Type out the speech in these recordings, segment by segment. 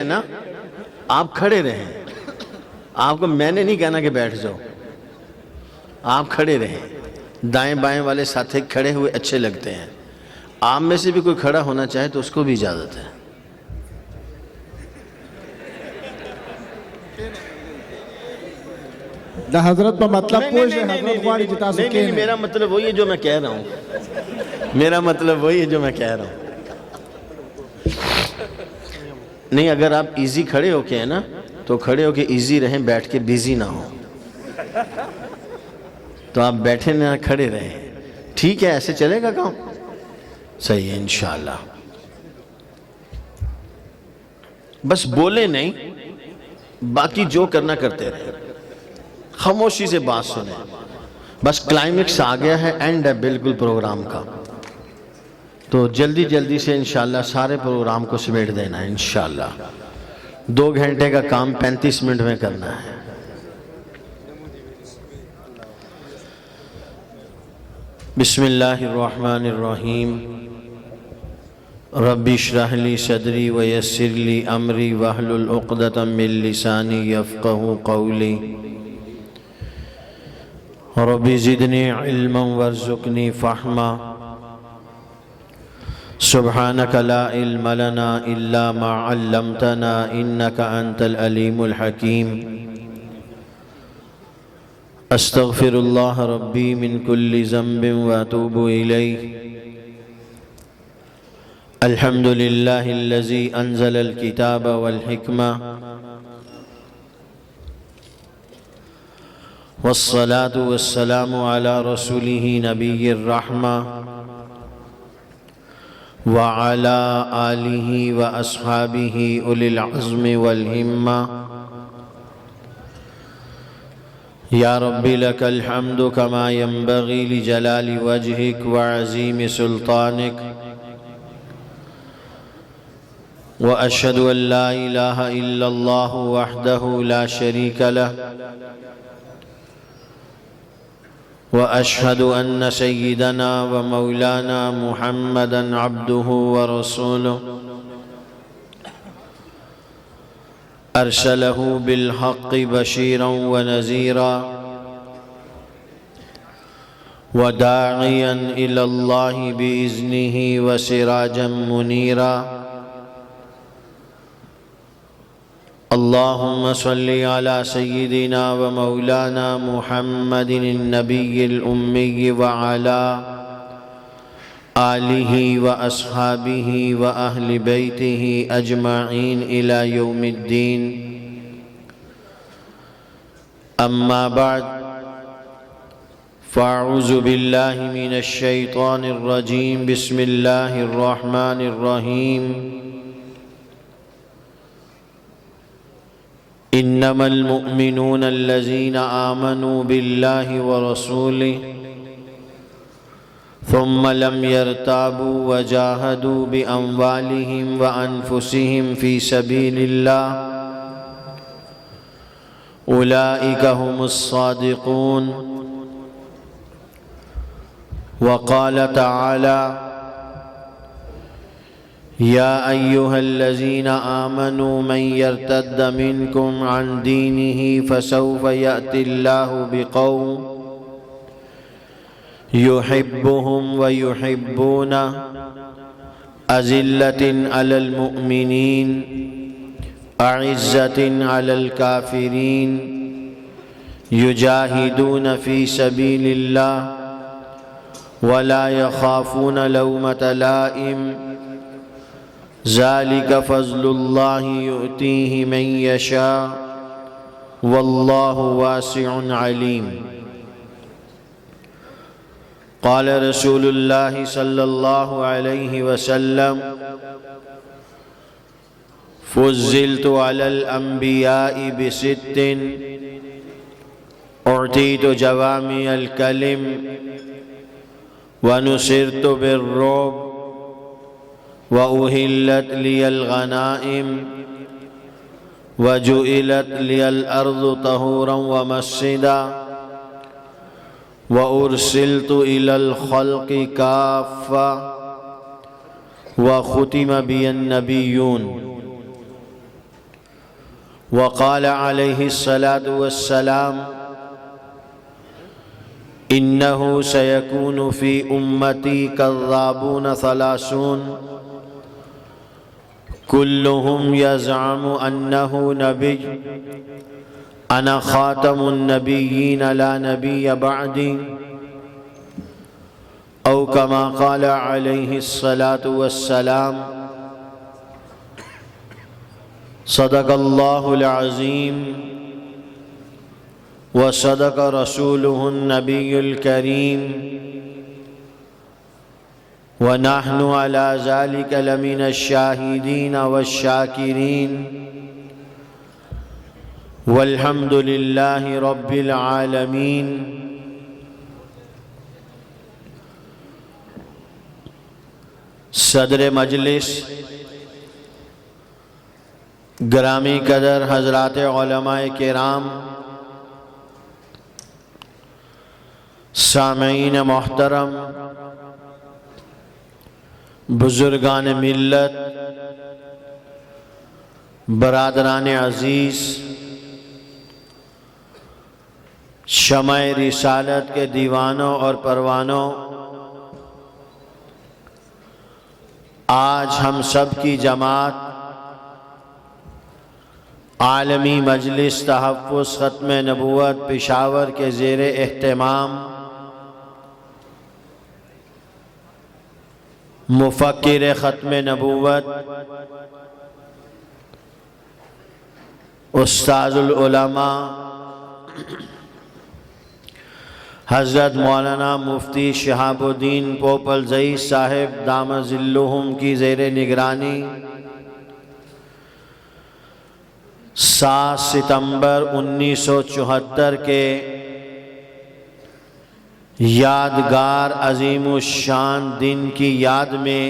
ना, आप खड़े रहें। आपको मैंने नहीं कहना कि बैठ जाओ, आप खड़े रहें। दाएं बाएं वाले साथी खड़े हुए अच्छे लगते हैं। आप में से भी कोई खड़ा होना चाहे तो उसको भी इजाजत है। हजरत पर मतलब नहीं, मेरा मतलब वही है जो मैं कह रहा हूँ। मेरा मतलब वही है जो मैं कह रहा हूँ। नहीं, अगर आप इजी खड़े होके है ना, तो खड़े होके इजी रहें, बैठ के बिजी ना हो। तो आप बैठे ना, खड़े रहें। ठीक है, ऐसे चलेगा काम? सही है इंशाल्लाह। बस बोले नहीं, बाकी जो करना करते रहे, खामोशी से बात सुने। बस क्लाइमेक्स आ गया है, एंड है बिल्कुल प्रोग्राम का। तो जल्दी जल्दी से इंशाल्लाह सारे प्रोग्राम को समेट देना है इंशाल्लाह। 2 घंटे का काम 35 मिनट में करना है। बिस्मिल्लाहिर्रहमानिर्रहीम। रब्बि इश्रह ली सदरी व यस्सिर ली अमरी वहलुल उक़दतम मिन लिसानी यफ़क़हू क़ौली। रब्बि ज़िदनी इल्मन वरज़ुक़नी फ़हमा। सुब्हानक ला इल्म लना इल्ला मा अल्लमतना इन्नका अंतल अलीमुल हकीम। अस्तग़फिरुल्लाह रब्बी मिन कुल्लि ज़ंबिन व अतूबु इलैहि। अल्हम्दुलिल्लाहिल्लज़ी अंज़लल किताब वल हिक्मा वस्सलातु वस्सलामु अला रसूलिही नबिय्यिर रहमा व अला आलिही व अस्हाबिही उलिल अज़्मि वल हिम्मा। या रब्बी लकल हम्दु कमा यंबगी लिजलाली वजहिक व अज़ीमि सुल्तानिक। व अशहदु अन ला इलाहा इल्लल्लाहु वहदहु ला शरीक लह व अशहदु अन्न सय्यिदना व मौलाना मुहम्मदन अब्दुहु व रसूलुहु। अरसलहु बिलहक़्क़ि बशीरन व नज़ीरा व दाइयन इलल्लाहि बिइज़्निहि व सिराजन मुनीरा। अल्लाहुम्मा सल्लि अला सय्यिदिना व मौलाना मुहम्मदिन नबिय्यिल उम्मी व अला आलिही व अस्हाबिही व अहलि बैतिही अजमाइन इला यौमिद्दीन। अम्मा बाद फ़अऊज़ु बिल्लाहि मिनश शैतानिर रजीम। बिस्मिल्लाहिर रहमानिर रहीम। इन्नमल मुअ्मिनूना अल्लज़ीना आमनू बिल्लाहि व रसूलिही थुम्मा लम यरताबू व जाहदू बिअम्वालिहिम व अनफुसिहिम फ़ी सबीलिल्लाह उलाइका हुमुस सादिक़ून। व क़ाल तआला या अय्युहल्लज़ीना आमनू मन यर्तद्द मिनकुम अन दीनिही फसौफ यअतिल्लाहु बिक़ौम युहिब्बुहुम व युहिब्बूनह अज़िल्लतिन अलल मुअ्मिनीन अइज़्ज़तिन अलल काफ़िरीन युजाहिदून फ़ी सबीलिल्लाह व ला यख़ाफ़ून लौमत लाइम। ज़ालिक फ़ज़्लुल्लाहि युअतीहि मन यशा वल्लाहु वासिउन अलीम। क़ाल रसूलुल्लाहि सल्लल्लाहु अलैहि वसल्लम फ़ुज़्ज़िलतु अलल अंबियाइ बिसित्तिन उअतीतु जवामिअल कलिम व नुसिरतु बिर्रुब व उहिल्लत लियल गनाइम व जुइलत लियल अर्ज़ु तहूरन व मस्जिदा व उरसिलतु इलल ख़ल्क़ि काफ़्फ़ा व ख़ुतिम बियन नबिय्यून। वक़ाल अलैहिस्सलातु वस्सलाम इन्नहु सयकूनु फ़ी उम्मती कज़्ज़ाबून सलासून कुल्लुहुम यज़अमु अन्नहु नबी अना ख़ातमुन नबिय्यीन ला नबिय्य बअदी औ कमा क़ाल अलैहिस्सलातु वस्सलाम सदक़ल्लाहुल अज़ीम व सदक़ रसूलुहुन नबियुल करीम व नहनु अला ज़ालिका लमिनश शाहिदीन वश्शाकिरीन वल्हम्दुलिल्लाहि रब्बिल आलमीन। सदर मजलिस ग्रामी कदर हज़रात उलमाए किराम, सामीन मोहतरम, बुजुर्गान मिल्लत, बरादरान अज़ीज़, शमाए रिसालत के दीवानों और परवानों, आज हम सब की जमात आलमी मजलिस तहफ़्फ़ुज़ ख़त्म नबूवत पेशावर के ज़ेर एहतमाम मुफ़क्किर ख़त्म नबूवत उस्ताज़ुल उलमा हज़रत मौलाना मुफ्ती शहाबुद्दीन पोपलज़ई साहिब दामज़िल्लुहुम की ज़ेर निगरानी 7 सितंबर 1974 के यादगार अज़ीमुश्शान दिन की याद में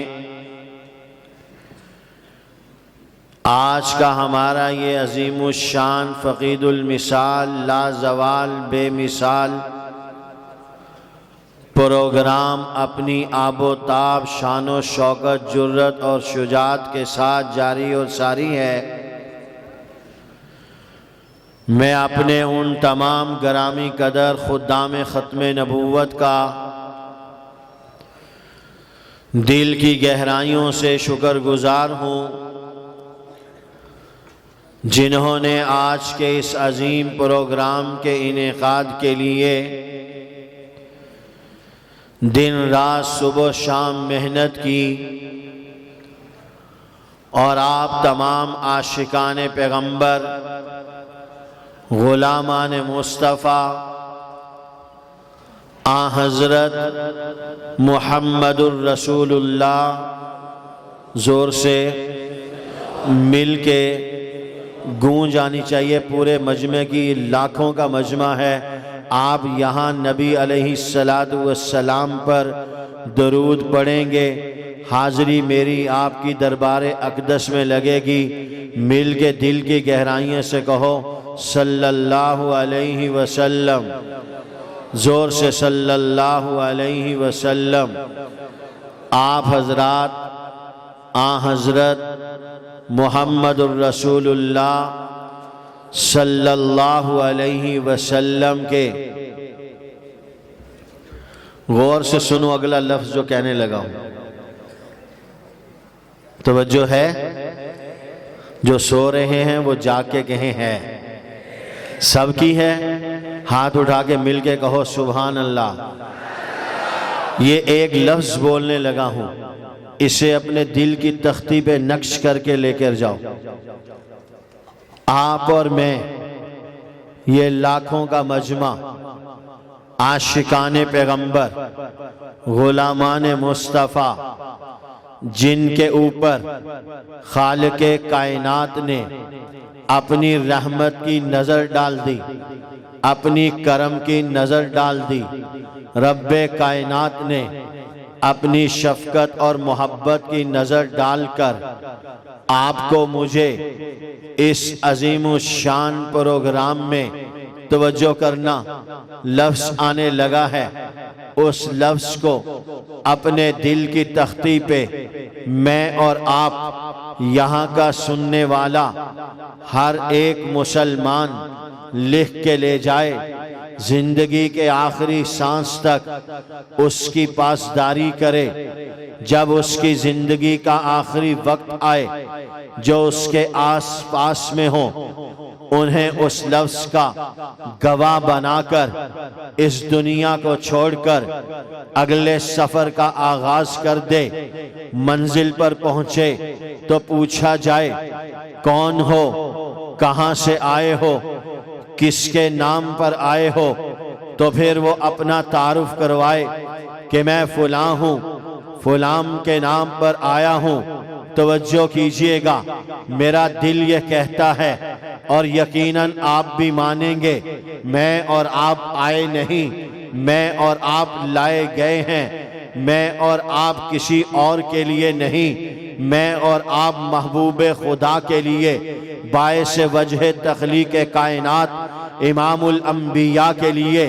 आज का हमारा ये अज़ीमुश्शान फ़क़ीदुल मिसाल लाज़वाल बेमिसाल प्रोग्राम अपनी आबोताब शान व शौकत जुर्रत और शुजात के साथ जारी और सारी है। मैं अपने उन तमाम ग्रामी कदर खुद्दाम ख़त्म नबूवत का दिल की गहराइयों से शुक्रगुजार हूँ जिन्होंने आज के इस अजीम प्रोग्राम के इनेकाद के लिए दिन रात सुबह शाम मेहनत की और आप तमाम आशिकाने पैगंबर गुलामान मुस्तफ़ा आ हज़रत मुहम्मदुर रसूलुल्लाह ज़ोर से मिल के गूंज आनी चाहिए। पूरे मजमे की लाखों का मजमा है। आप यहाँ नबी अलैहिस्सलातु वस्सलाम पर दरूद पढ़ेंगे, हाज़री मेरी आपकी दरबार अक़दस में लगेगी। मिल के दिल की गहराइयों से कहो सल्लल्लाहु अलैहि वसल्लम, ज़ोर से सल्लल्लाहु अलैहि वसल्लम। आप हज़रात आ हज़रत मुहम्मदुर रसूलुल्लाह सल्लल्लाहु अलैहि वसल्लम के गौर से सुनो अगला लफ्ज़ जो कहने लगा हूँ। तवज्जो है, जो सो रहे हैं वो जाग के कहें है, सबकी है। हाथ उठा के मिल के कहो सुभान अल्लाह। ये एक लफ्ज़ बोलने लगा हूँ, इसे अपने दिल की तख्ती पे नक्श करके लेकर जाओ। आप और मैं, ये लाखों का मजमा आशिकाने पैगंबर गुलामाने मुस्तफ़ा जिनके ऊपर खालिक़े कायनात ने अपनी रहमत की नज़र डाल दी, अपनी करम की नज़र डाल दी। रब्बे कायनात ने अपनी शफ़क़त और मोहब्बत की नज़र डालकर आपको मुझे इस अज़ीमुश्शान प्रोग्राम में तवज्जो करना, लफ्ज आने लगा है, उस लफ्ज को अपने दिल की तख्ती पे मैं और आप यहाँ का सुनने वाला हर एक मुसलमान लिख के ले जाए, जिंदगी के आखिरी सांस तक उसकी पासदारी करे। जब उसकी जिंदगी का आखिरी वक्त आए, जो उसके आस पास में हो, उन्हें उस लफ्ज का गवाह बनाकर इस दुनिया को छोड़कर अगले सफर का आगाज कर दे। मंजिल पर पहुंचे तो पूछा जाए, कौन हो, कहां से आए हो, किसके नाम पर आए हो, तो फिर वो अपना तारुफ करवाए कि मैं फलां हूं, फलां के नाम पर आया हूं। तवज्जो कीजिएगा, मेरा दिल ये कहता है और यकीनन आप भी मानेंगे, मैं और आप आए नहीं, मैं और आप लाए गए हैं। मैं और आप किसी और के लिए नहीं, मैं और आप महबूब खुदा के लिए, बायस वजह तख्लीक कायनात इमामुल अंबिया के लिए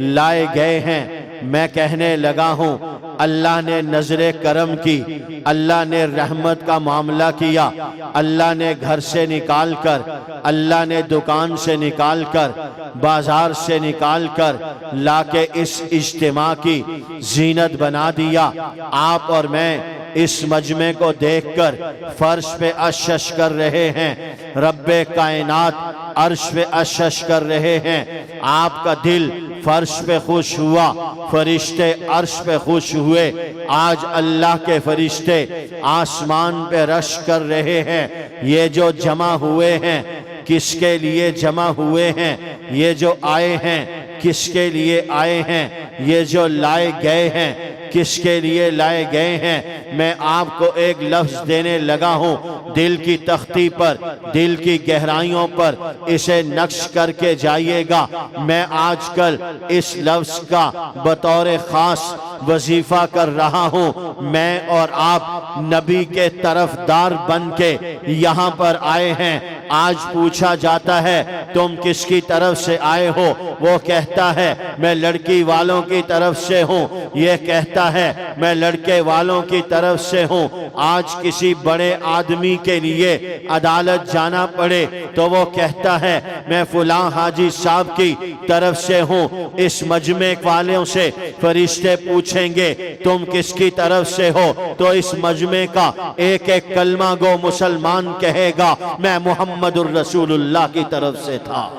लाए गए हैं। मैं कहने लगा हूँ, अल्लाह ने नजरे करम की, अल्लाह ने रहमत का मामला किया, अल्लाह ने घर से निकाल कर, अल्लाह ने दुकान से निकाल कर, बाजार से निकाल कर लाके इस इज्तिमा की जीनत बना दिया। आप और मैं इस मजमे को देखकर फर्श पे अशश कर रहे हैं, रब्बे कायनात अर्श पे अशश कर रहे हैं। आपका दिल फर्श पे खुश हुआ, फरिश्ते अर्श पे खुश हुए। आज अल्लाह के फरिश्ते आसमान पे रश कर रहे हैं। ये जो जमा हुए हैं, किसके लिए जमा हुए हैं? ये जो आए हैं, किसके लिए आए हैं? ये जो लाए गए हैं, किसके लिए लाए गए हैं? मैं आपको एक लफ्ज देने लगा हूं, दिल की तख्ती पर, दिल की गहराइयों पर इसे नक्श करके जाइएगा। मैं आजकल इस लफ्ज का बतौर खास वजीफा कर रहा हूं। मैं और आप नबी के तरफदार बन के यहाँ पर आए हैं। आज पूछा जाता है, तुम किसकी तरफ से आए हो? वो कहता है मैं लड़की वालों की तरफ से हूँ, ये कहता है मैं लड़के वालों की तरफ से हूँ। आज किसी बड़े आदमी के लिए अदालत जाना पड़े तो वो कहता है मैं फुलां हाजी साहब की तरफ से हूँ। इस मजमे वालों से फरिश्ते पूछेंगे तुम किसकी तरफ से हो, तो इस मजमे का एक एक कलमा गो मुसलमान कहेगा मैं मुहम्मदुर रसूलुल्लाह की तरफ से था।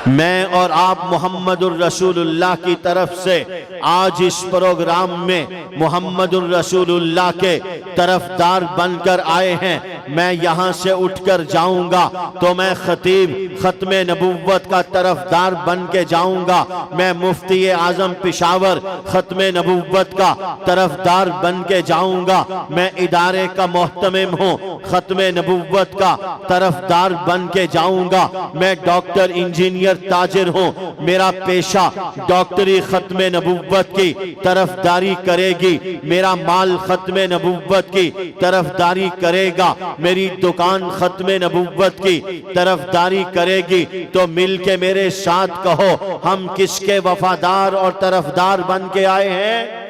मैं और आप मुहम्मदुर रसूलुल्लाह की तरफ से आज इस प्रोग्राम में मुहम्मदुर रसूलुल्लाह के तरफदार बनकर आए हैं। मैं यहाँ से उठकर जाऊंगा तो मैं खतीब खत्मे नबुव्वत का तरफदार बन के जाऊंगा। मैं मुफ्ती आजम पिशावर खत्मे नबुव्वत का तरफदार बन के जाऊंगा। मैं इदारे का मोहतमिम हूँ, खत्मे नबुव्वत का तरफदार बन के जाऊंगा। मैं डॉक्टर इंजीनियर ताजिर हूँ, मेरा पेशा डॉक्टरी खत्मे नबुव्वत की तरफदारी करेगी। मेरा माल खत्मे नबुव्वत की तरफदारी करेगा। मेरी दुकान खत्मे नबुव्वत की तरफदारी करेगी। तो मिल के मेरे साथ कहो, हम किसके वफादार और तरफदार बन के आए हैं?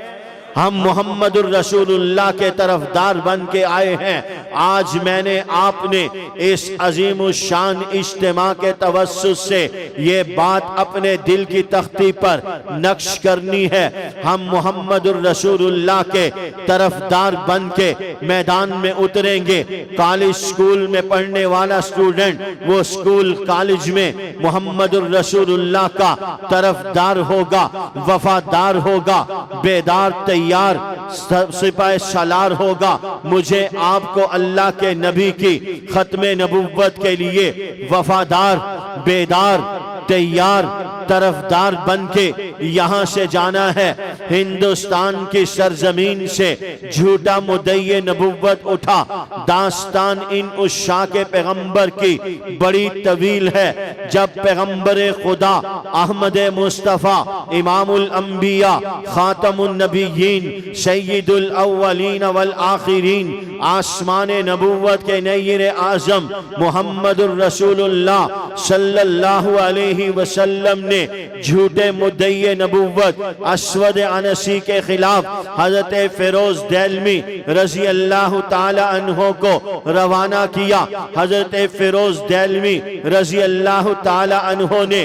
हम मुहम्मदुर रसूलुल्लाह के तरफदार बन के आए हैं। आज मैंने आपने इस अजीम शान इज्तिमा के तवस्सुस से ये बात अपने दिल की तख्ती पर नक्श करनी है। हम मुहम्मदुर रसूलुल्लाह के तरफदार बन के मैदान में उतरेंगे। कॉलेज स्कूल में पढ़ने वाला स्टूडेंट वो स्कूल कॉलेज में मुहम्मदुर रसूलुल्लाह का तरफदार होगा, वफादार होगा, बेदार यार सिपाही सालार होगा। मुझे आपको अल्लाह के नबी की खत्मे नबुव्वत के लिए वफादार, बेदार, तैयार तरफदार बन के यहाँ से जाना है। हिंदुस्तान की सरजमीन से झूठा मुद्दई नबुव्वत उठा। दास्तान इन उस शाह के पैगंबर की बड़ी तवील है। जब पैगंबर खुदा अहमद मुस्तफ़ा इमामुल अंबिया खातमुन नबिय्यीन सय्यिदुल अव्वलीन वल आखिरीन आसमान नबुव्वत के नय्यर आज़म मुहम्मदुर रसूलुल्लाह सल्लल्लाहु अलैहि वसल्लम ने झूठे मुद्दई नबुव्वत अस्वद अनसी के खिलाफ हजरत फिरोज देलमी रजी अल्लाह ताला अन्हो को रवाना किया। हजरत फिरोज देलमी रजी अल्लाह ताला अन्हो ने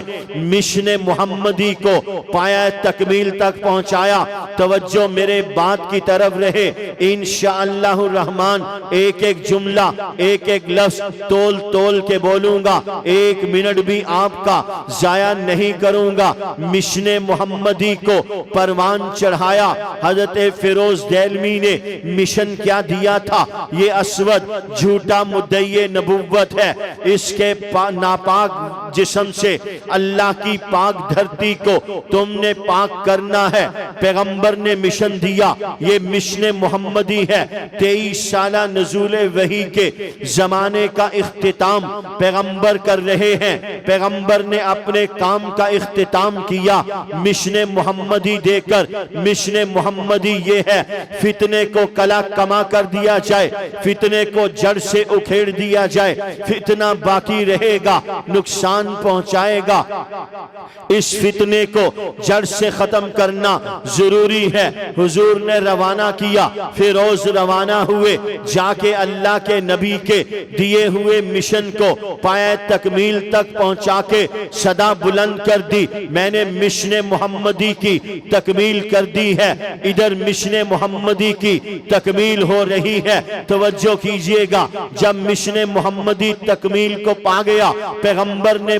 मिशन मुहम्मदी को पाया तकमील तक पहुंचाया। तवज्जो मेरे बात की तरफ रहे। इंशाअल्लाह रहमान एक एक जुमला एक एक लफ्ज तोल तोल के बोलूंगा। एक मिनट भी आपका जाया नहीं करूंगा। मिशन मुहम्मदी को परवान चढ़ाया हजरत फिरोज देलमी ने। मिशन क्या दिया था? ये अस्वद झूठा मुद्दई नबुव्वत है। इसके नापाक जिस्म से अल्लाह की पाक धरती को तुमने पाक करना है। पैगंबर ने मिशन दिया। ये मिशन मुहम्मदी है। 23 साला नज़ूल वही के जमाने का इख्तिताम पैगंबर कर रहे हैं। पैगंबर ने अपने काम का इख्तिताम किया मिशन मुहम्मदी देकर। मिशन मुहम्मदी ये है फितने को कला कमा कर दिया जाए, फितने को जड़ से उखेड़ दिया जाए। फितना बाकी रहेगा, नुकसान पहुंचाएगा। इस फितने को जड़ से खत्म करना जरूरी है। हुजूर ने रवाना किया, फिरोज रवाना हुए। जाके अल्लाह के नबी के दिए हुए मिशन को पाया तकमील तक पहुंचा के सदा बुलंद कर दी, मैंने मिशन मुहम्मदी की तकमील कर दी है। इधर मिशन मुहम्मदी की तकमील हो रही है। तवज्जो कीजिएगा। जब मिशन मुहम्मदी तकमील को पा गया, पैगंबर ने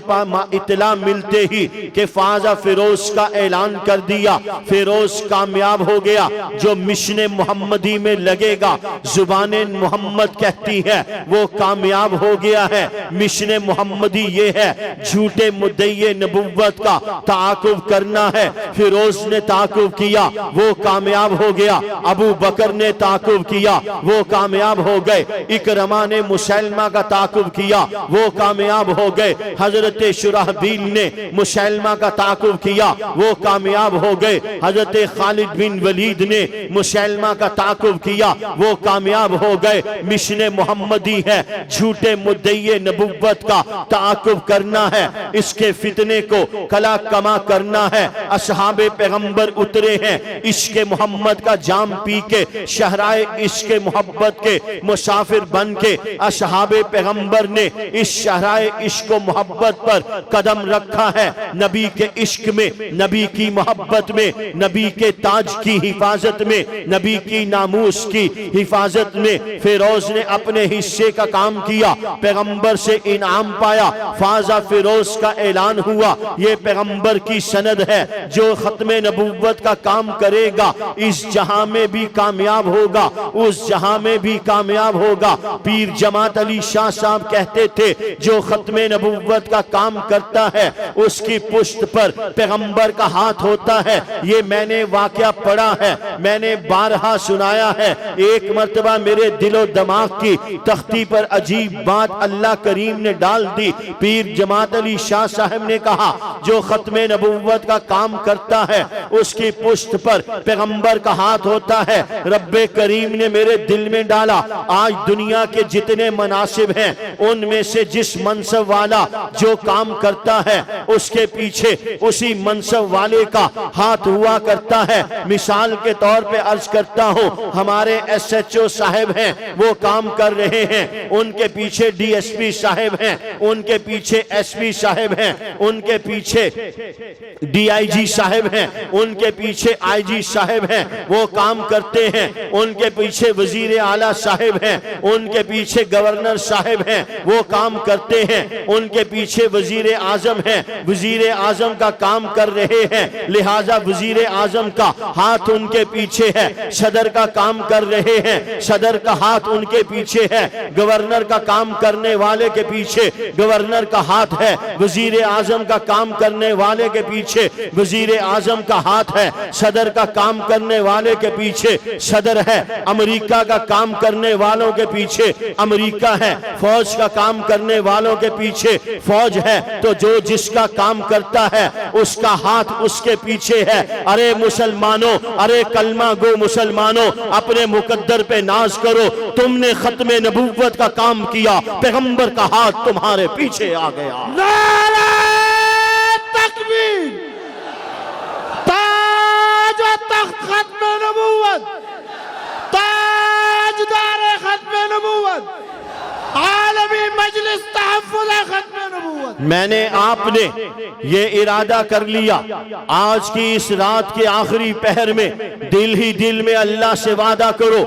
इत्तला मिलते ही कि फाजा फिरोज का ऐलान कर दिया। फिरोज कामयाब हो गया। जो मिशन मुहम्मदी में लगेगा, जुबाने मोहम्मद कहती है, वो कामयाब हो गया है। मिशन मुहम्मदी ये है झूठे मुद्दई नबुव्वत का ताकुब करना है। फिरोज ने ताकुब किया, वो कामयाब हो गया। अबू बकर ने ताकुब किया, वो कामयाब हो गए। इकरमा ने मुसैलमा का ताकुब किया, वो कामयाब हो गए। हजरत शुराहबील ने मुसैलमा का ताकुब किया, वो कामयाब हो गए। हजरत खालिद बिन वलीद ने मुसैलमा का ताकुब किया, वो कामयाब हो गए। मिशन मुहम्मदी है झूठे मुद्दई नबुव्वत का ताकुब करना है। इसके फितने को कला कमा करना है। असहाबे पैगंबर उतरे हैं इश्क मोहम्मद का जाम पी के, शहराए इश्क मोहब्बत के मुसाफिर बन के। असहाबे पैगंबर ने इस शहराए इश्क मोहब्बत पर कदम रखा है। नबी के इश्क में, नबी की मोहब्बत में, नबी के ताज की हिफाजत में, नबी की नामूस की हिफाजत में फिरोज ने अपने हिस्से का काम किया। पैगंबर से इनाम पाया। फाजा फिरोज का ऐलान हुआ। ये पैगंबर की सनद है। जो खत्मे नबुव्वत का काम करेगा इस जहां में भी कामयाब होगा, उस जहां में भी कामयाब होगा। पीर जमात अली शाह साहब कहते थे, जो खत्मे नबुव्वत का काम करता है उसकी पुश्त पर पैगंबर का हाथ होता है। ये मैंने वाकया पढ़ा है, मैंने बारहा सुनाया है। एक मर्तबा मेरे दिलो दिमाग की तख्ती पर अजीब बात अल्लाह करीम ने डाल दी। पीर जमात अली शाह साहब ने कहा, जो खत्मे नबुव्वत का काम करता है उसकी पुश्त पर पैगंबर का हाथ होता है। रब्बे करीम ने मेरे दिल में डाला, आज दुनिया के जितने मनासिब हैं उनमें से जिस मनसब वाला जो काम करता है उसके पीछे उसी मनसब वाले का हाथ हुआ करता है। मिसाल के तौर पे अर्ज करता हूँ, हमारे SHO साहब हैं, वो काम कर रहे हैं, उनके पीछे DSP साहब हैं, उनके पीछे SP साहब हैं, उनके पीछे DIG साहब हैं, उनके पीछे IG साहब हैं, वो काम करते हैं। उनके पीछे वजीर आला साहब हैं, उनके पीछे गवर्नर साहब हैं, वो काम करते हैं। उनके पीछे पीछे वजीर आजम है, वजीर आजम का काम कर रहे हैं, लिहाजा वजीर आजम का हाथ उनके पीछे है। सदर का काम कर रहे हैं, सदर का हाथ उनके पीछे है। गवर्नर का काम करने वाले के पीछे गवर्नर का हाथ है। वजीर आजम का काम करने वाले के पीछे वजीर आजम का हाथ है। सदर का काम करने वाले के पीछे सदर है। अमेरिका का काम करने वालों के पीछे अमेरिका है। फौज का काम करने वालों के पीछे फौज है। तो जो जिसका काम करता है उसका हाथ उसके पीछे है। अरे मुसलमानों, अरे कलमा गो मुसलमानों, अपने मुकद्दर पे नाज करो। तुमने खत्मे नबूवत का काम किया, पैगंबर का हाथ तुम्हारे पीछे आ गया। नारे तकबीर, ताज व तख्त खत्मे नबूवत, ताजदार खत्मे नबूवत, आलमी मजलिस तहफ्फुज़ खत्मे नबूवत। मैंने आपने ये इरादा कर लिया, आज की इस रात के आखिरी पहर में दिल ही दिल में अल्लाह से वादा करो,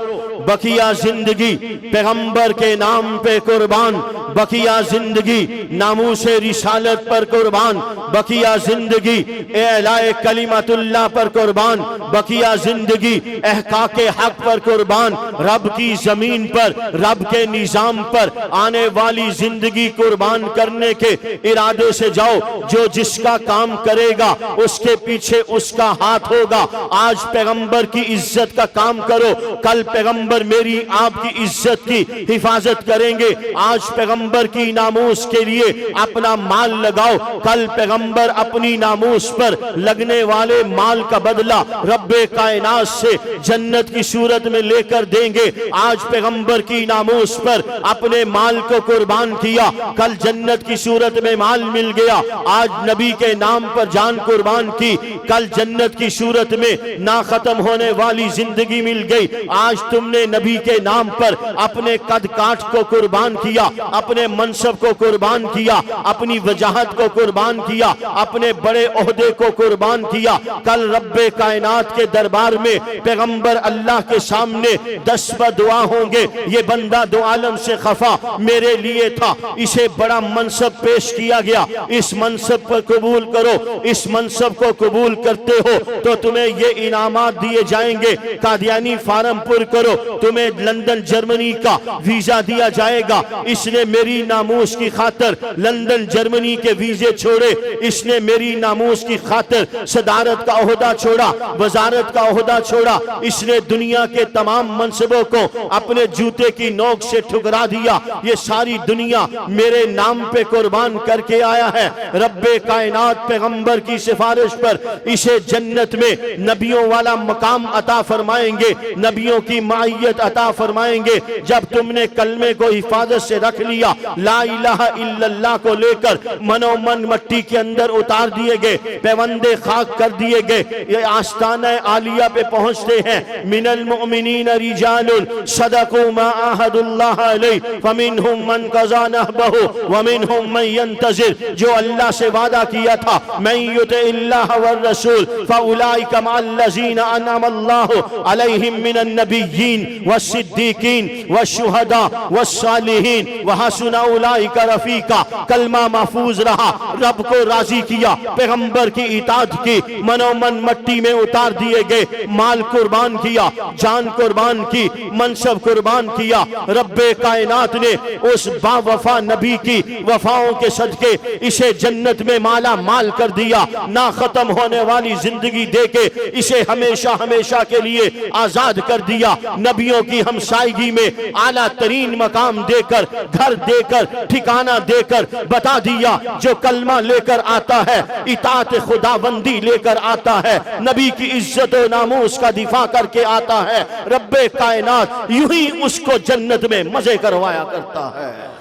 बकिया जिंदगी पैगंबर के नाम पे कुर्बान, बकिया जिंदगी नामूसे रिसालत पर कुर्बान, बकिया जिंदगी एलाए कलिमतुल्लाह पर कुर्बान, बकिया जिंदगी एहकाके हक पर कुर्बान, रब की जमीन पर, रब के निजाम पर आने वाली जिंदगी कुर्बान करने के इरादे से जाओ। जो जिसका काम करेगा उसके पीछे उसका हाथ होगा। आज पैगंबर की इज्जत का काम करो, कल पैगंबर मेरी आपकी इज्जत की हिफाजत करेंगे। आज पैगंबर की नामूस के लिए अपना माल लगाओ, कल पैगंबर अपनी नामूस पर लगने वाले माल का बदला रब्बे कायनात से जन्नत की सूरत में लेकर देंगे। आज पैगंबर की नामूस पर अपने माल को कुर्बान किया, कल जन्नत की सूरत में माल मिल गया। आज नबी के नाम पर जान कुर्बान की, कल जन्नत की सूरत में ना खत्म होने वाली जिंदगी मिल गई। आज तुमने नबी के नाम पर अपने कद काठ को कुर्बान किया, अपने मनसब को कुर्बान किया, अपनी वजाहत को कुर्बान किया, अपने बड़े ओहदे को कुर्बान किया। कल रब्बे कायनात के दरबार में पैगंबर अल्लाह के सामने 10 दुआ होंगे, ये बंदा दो आलम से खफा मेरे लिए था, इसे बड़ा मनसब पेश किया गया, इस मनसब पर कबूल करो। इस मनसब को कबूल करते हो तो तुम्हें ये इनामात दिए जाएंगे। कादियानी फार्म पुर करो, तुम्हें लंदन जर्मनी का वीजा दिया जाएगा। इसने मेरी नामूस की खातिर लंदन जर्मनी के वीजे छोड़े, इसने मेरी नामूस की खातिर सदारत का ओहदा छोड़ा, वजारत का ओहदा छोड़ा, इसने दुनिया के तमाम मनसबों को अपने जूते की नोक से ठुकरा दिया। ये सारी दुनिया मेरे नाम पे कुर्बान करके आया है। रब्बे कायनात पैगंबर की सिफारिश पर इसे जन्नत में नबियों वाला मकाम अता फरमाएंगे, नबियों की मायत अता फरमाएंगे। जब तुमने कलमे को हिफाजत से रख लिया, ला इलाहा इल्लल्लाह को लेकर मनोमन मट्टी के अंदर उतार दिए गए, पैवंदे खाक कर दिए गए। ये आस्ताना आलिया पे पहुंचते हैं। मिनल मुमिनीन रिजालुन सदकू मा आहदुल्लाह अलैहि फमिनहुम मन कज़ा नहबहु व मिनहुम मन यंतज़िर। जो अल्लाह से वादा किया था, मन युतिइल्लाह वर रसूल फउलाइका मअल्लज़ीना अनअमल्लाहु अलैहिम मिनन नबिय्यीन वस्सिद्दीकीन वश्शुहदा वस्सालिहीन व हसुना उलाइका रफीका। कलमा महफूज रहा, रब को राजी किया, पैगंबर की इताअत की, मनोमन मट्टी में उतार दिए गए, माल कुर्बान किया, जान कुर्बान की, मनसब कुर्बान किया। रब्बे कायनात ने उस बावफा नबी की वफाओं के सदके इसे जन्नत में माला माल कर दिया। ना खत्म होने वाली जिंदगी देके इसे हमेशा हमेशा के लिए आजाद कर दिया। नबियों की हमसायगी में आला तरीन मकाम देकर, घर देकर, ठिकाना देकर बता दिया, जो कलमा लेकर आता है, इताअत खुदाबंदी लेकर आता है, नबी की इज्जत और नामूस का दिफा करके आता है, रब्बे कायनात यूं ही उसको जन्नत में मजे करवाया करता है।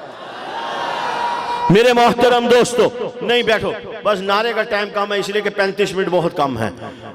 मेरे मोहतरम दोस्तों, नहीं बैठो। बस नारे का टाइम कम है इसलिए कि 35 मिनट बहुत कम है।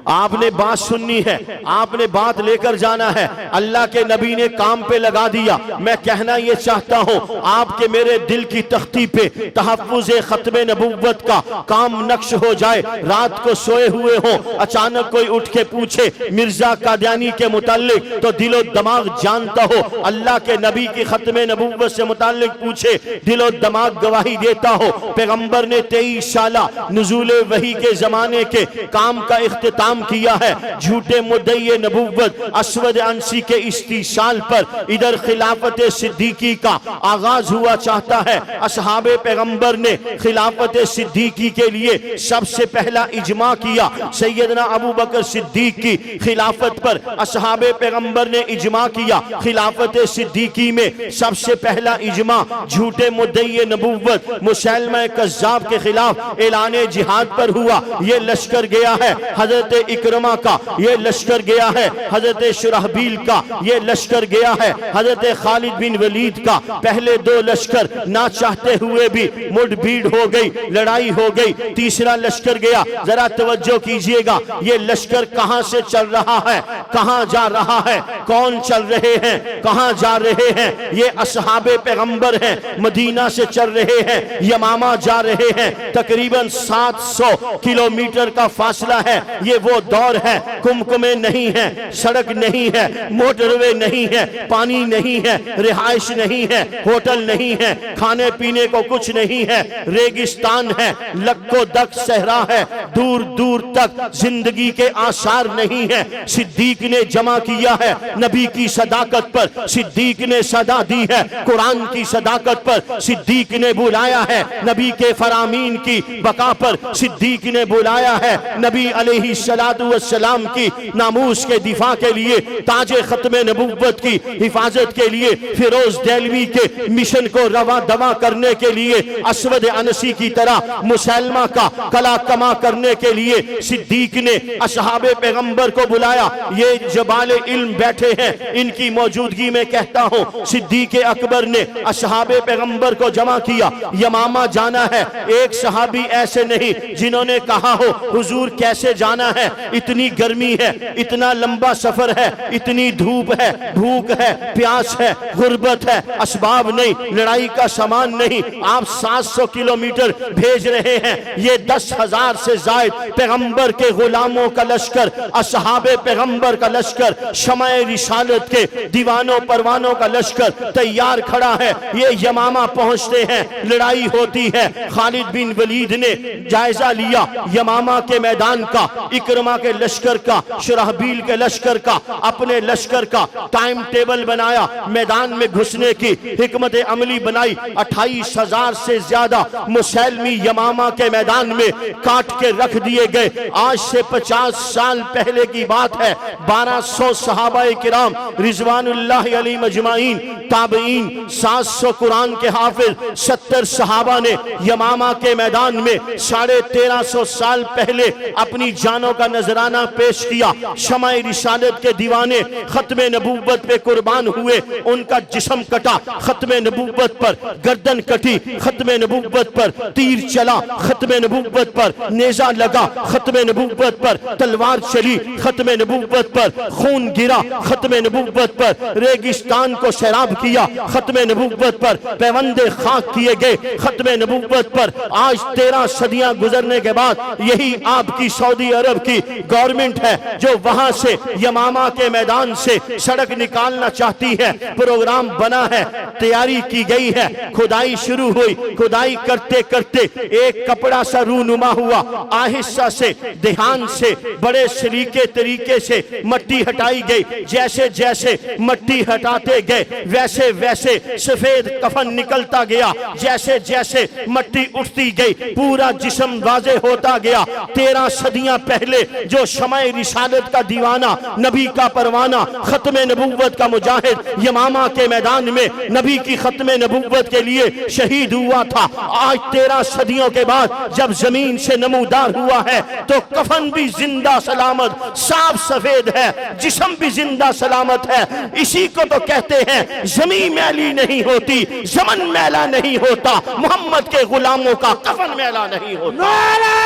आपने बात सुननी है, आपने बात लेकर जाना है। अल्लाह के नबी ने काम पे लगा दिया। मैं कहना ये चाहता हूँ आपके मेरे दिल की तख्ती पे तहफ्फुज़ खत्मे नबुव्वत का काम नक्श हो जाए। रात को सोए हुए हो, अचानक कोई उठ के पूछे मिर्जा कादियानी के मुताल्लिक, तो दिलो दिमाग जानता हो। अल्लाह के नबी की खत्मे नबुव्वत से मुताल्लिक पूछे, दिलो दिमाग गवाही देता हो। पैगंबर ने 23 साला नुज़ूल वही के जमाने के काम का इख्तिताम किया है। झूठे मुद्दई नबुव्वत अस्वद अंसी के इस्तिशाल पर इधर खिलाफत सिद्दीकी का आगाज हुआ चाहता है। असहाबे पैगंबर ने खिलाफत सिद्दीकी के लिए सबसे पहला इजमा किया। सैयदना अबू बकर सिद्दीक की खिलाफत पर असहाबे पैगंबर ने इजमा किया। खिलाफत सिद्दीकी में सबसे पहला इजमा झूठे मुद्दई नबुव्वत मुसैलमा कज़्ज़ाब के खिलाफ ऐलान जिहाद पर हुआ। ये लश्कर गया है हजरत इकरमा का, ये लश्कर गया है हजरत शुरहबील का, ये लश्कर गया है हजरत खालिद बिन वलीद का। पहले 2 लश्कर ना चाहते हुए भी मुठभीड़ हो गई, लड़ाई हो गई। तीसरा लश्कर गया। जरा तवज्जो कीजिएगा, ये लश्कर कहां से चल रहा है, कहां जा रहा है, कौन चल रहे हैं, कहां जा रहे हैं? ये असहाबे पैगंबर हैं, मदीना से चल रहे हैं, यमामा जा रहे हैं। तकरीबन 700 किलोमीटर का फासला है। ये वो दौर है, कुमकुमे नहीं है, सड़क नहीं है, मोटरवे नहीं है, पानी नहीं है, रिहाइश नहीं है, होटल नहीं है, खाने पीने को कुछ नहीं है, रेगिस्तान है, लक्को दक सहरा है, दूर दूर तक जिंदगी के आसार नहीं है। सिद्दीक ने जमा किया है नबी की सदाकत पर, सिद्दीक ने सदा दी है कुरान की सदाकत पर, सिद्दीक ने बुलाया है नबी के फरामीन की बका पर, सिद्दीक ने बुलाया है नबी अलैहिस्सलातु वस्सलाम की नामूस के दिफा के लिए, ताजे खत्मे नबुव्वत की हिफाजत के लिए, फिरोज देलवी के मिशन को रवा दवा करने के लिए, अस्वद अनसी की तरह मुसैलमा का कला कमा करने के लिए सिद्दीक ने असहाबे पैगंबर को बुलाया। ये जबाले इल्म बैठे हैं, इनकी मौजूदगी में कहता हूँ सिद्दीक अकबर ने असहाबे पैगंबर को जमा किया। यमामा जाना है। एक सहाबी ऐसे नहीं जिन्होंने कहा हो हुजूर कैसे जाना है, इतनी गर्मी है, इतना लंबा सफर है, इतनी धूप है, भूख है, प्यास है, गुर्बत है, असबाब नहीं, लड़ाई का सामान नहीं, आप 700 किलोमीटर भेज रहे हैं। ये 10,000 से जायद पैगंबर के गुलामों का लश्कर, असहाबे पैगंबर का लश्कर, शमाए रिसालत के दीवानों परवानों का लश्कर तैयार खड़ा है। ये यमामा पहुंचते हैं, लड़ाई होती है। खालिद बिन वलीद ने जायजा लिया यमामा के मैदान का, इकरमा के लश्कर का, शुरहबील के लश्कर का, अपने लश्कर का टाइम टेबल बनाया। मैदान में घुसने की हिकमत अमली बनाई। 28,000 से ज्यादा मुसैलमी यमामा के मैदान में काट के रख दिए गए। आज से 50 साल पहले की बात है। 1200 सहाबाए किराम रिजवानुल्लाह अलैहि मजमाइन, ताबईन, 700 कुरान के हाफिज, 70 सहाबा ने यमामा के मैदान में 1350 साल पहले अपनी जानों का नजराना पेश किया। शमाए रिसालत के दीवाने खत्मे नबुव्वत पे कुर्बान हुए, उनका जिस्म कटा खत्मे नबुव्वत पर, गर्दन कटी खत्मे नबुव्वत पर, तीर चला खत्मे नबुव्वत पर, नेजा लगा खत्मे नबुव्वत पर, तलवार चली खत्मे नबुव्वत पर, खून गिरा खत्मे नबुव्वत पर, रेगिस्तान को सैराब किया खत्मे नबुव्वत पर, पैवंदे खाक किए गए खत्मे नबुव्वत पर। आज 13 सदियां गुजरने के बाद यही आपकी सऊदी अरब की गवर्नमेंट है जो वहां से यमामा के मैदान से सड़क निकालना चाहती है। प्रोग्राम बना है, तैयारी की गई है, खुदाई शुरू हुई। खुदाई करते करते एक कपड़ा सा रूनुमा हुआ, आहिस्ता से ध्यान से बड़े सलीके तरीके से मट्टी हटाई गई। जैसे जैसे मट्टी हटाते गए वैसे वैसे सफेद कफन निकलता गया। जैसे जैसे मट्टी उठती गई पूरा जिस्म वाजे होता गया। 13 सदियां पहले जो शमाए रिसालत का दीवाना, नबी का परवाना, खत्मे नबुव्वत का मुजाहिद यमामा के मैदान में नबी की खत्मे नबुव्वत के लिए शहीद हुआ था, आज 13 सदियों के बाद जब जमीन से नमूदार हुआ है तो कफन भी जिंदा सलामत साफ सफेद है, जिस्म भी जिंदा सलामत है। इसी को तो कहते हैं जमीन मैली नहीं होती, जमन मैला नहीं होता, मोहम्मद के गुलामों का कफन मैला नहीं। नहीं होता। नारे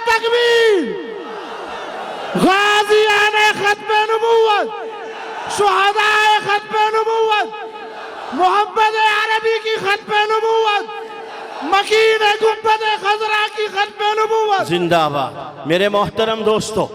तकबीर। गाज़ियाने खत्मे नबूवत, शुहदाए खत्मे नबूवत, मोहम्मद अरबी की खत्मे नबूवत, मकीन गुंबद खजरा की खत्मे नबूवत। जिंदाबाद। मेरे मोहतरम दोस्तों,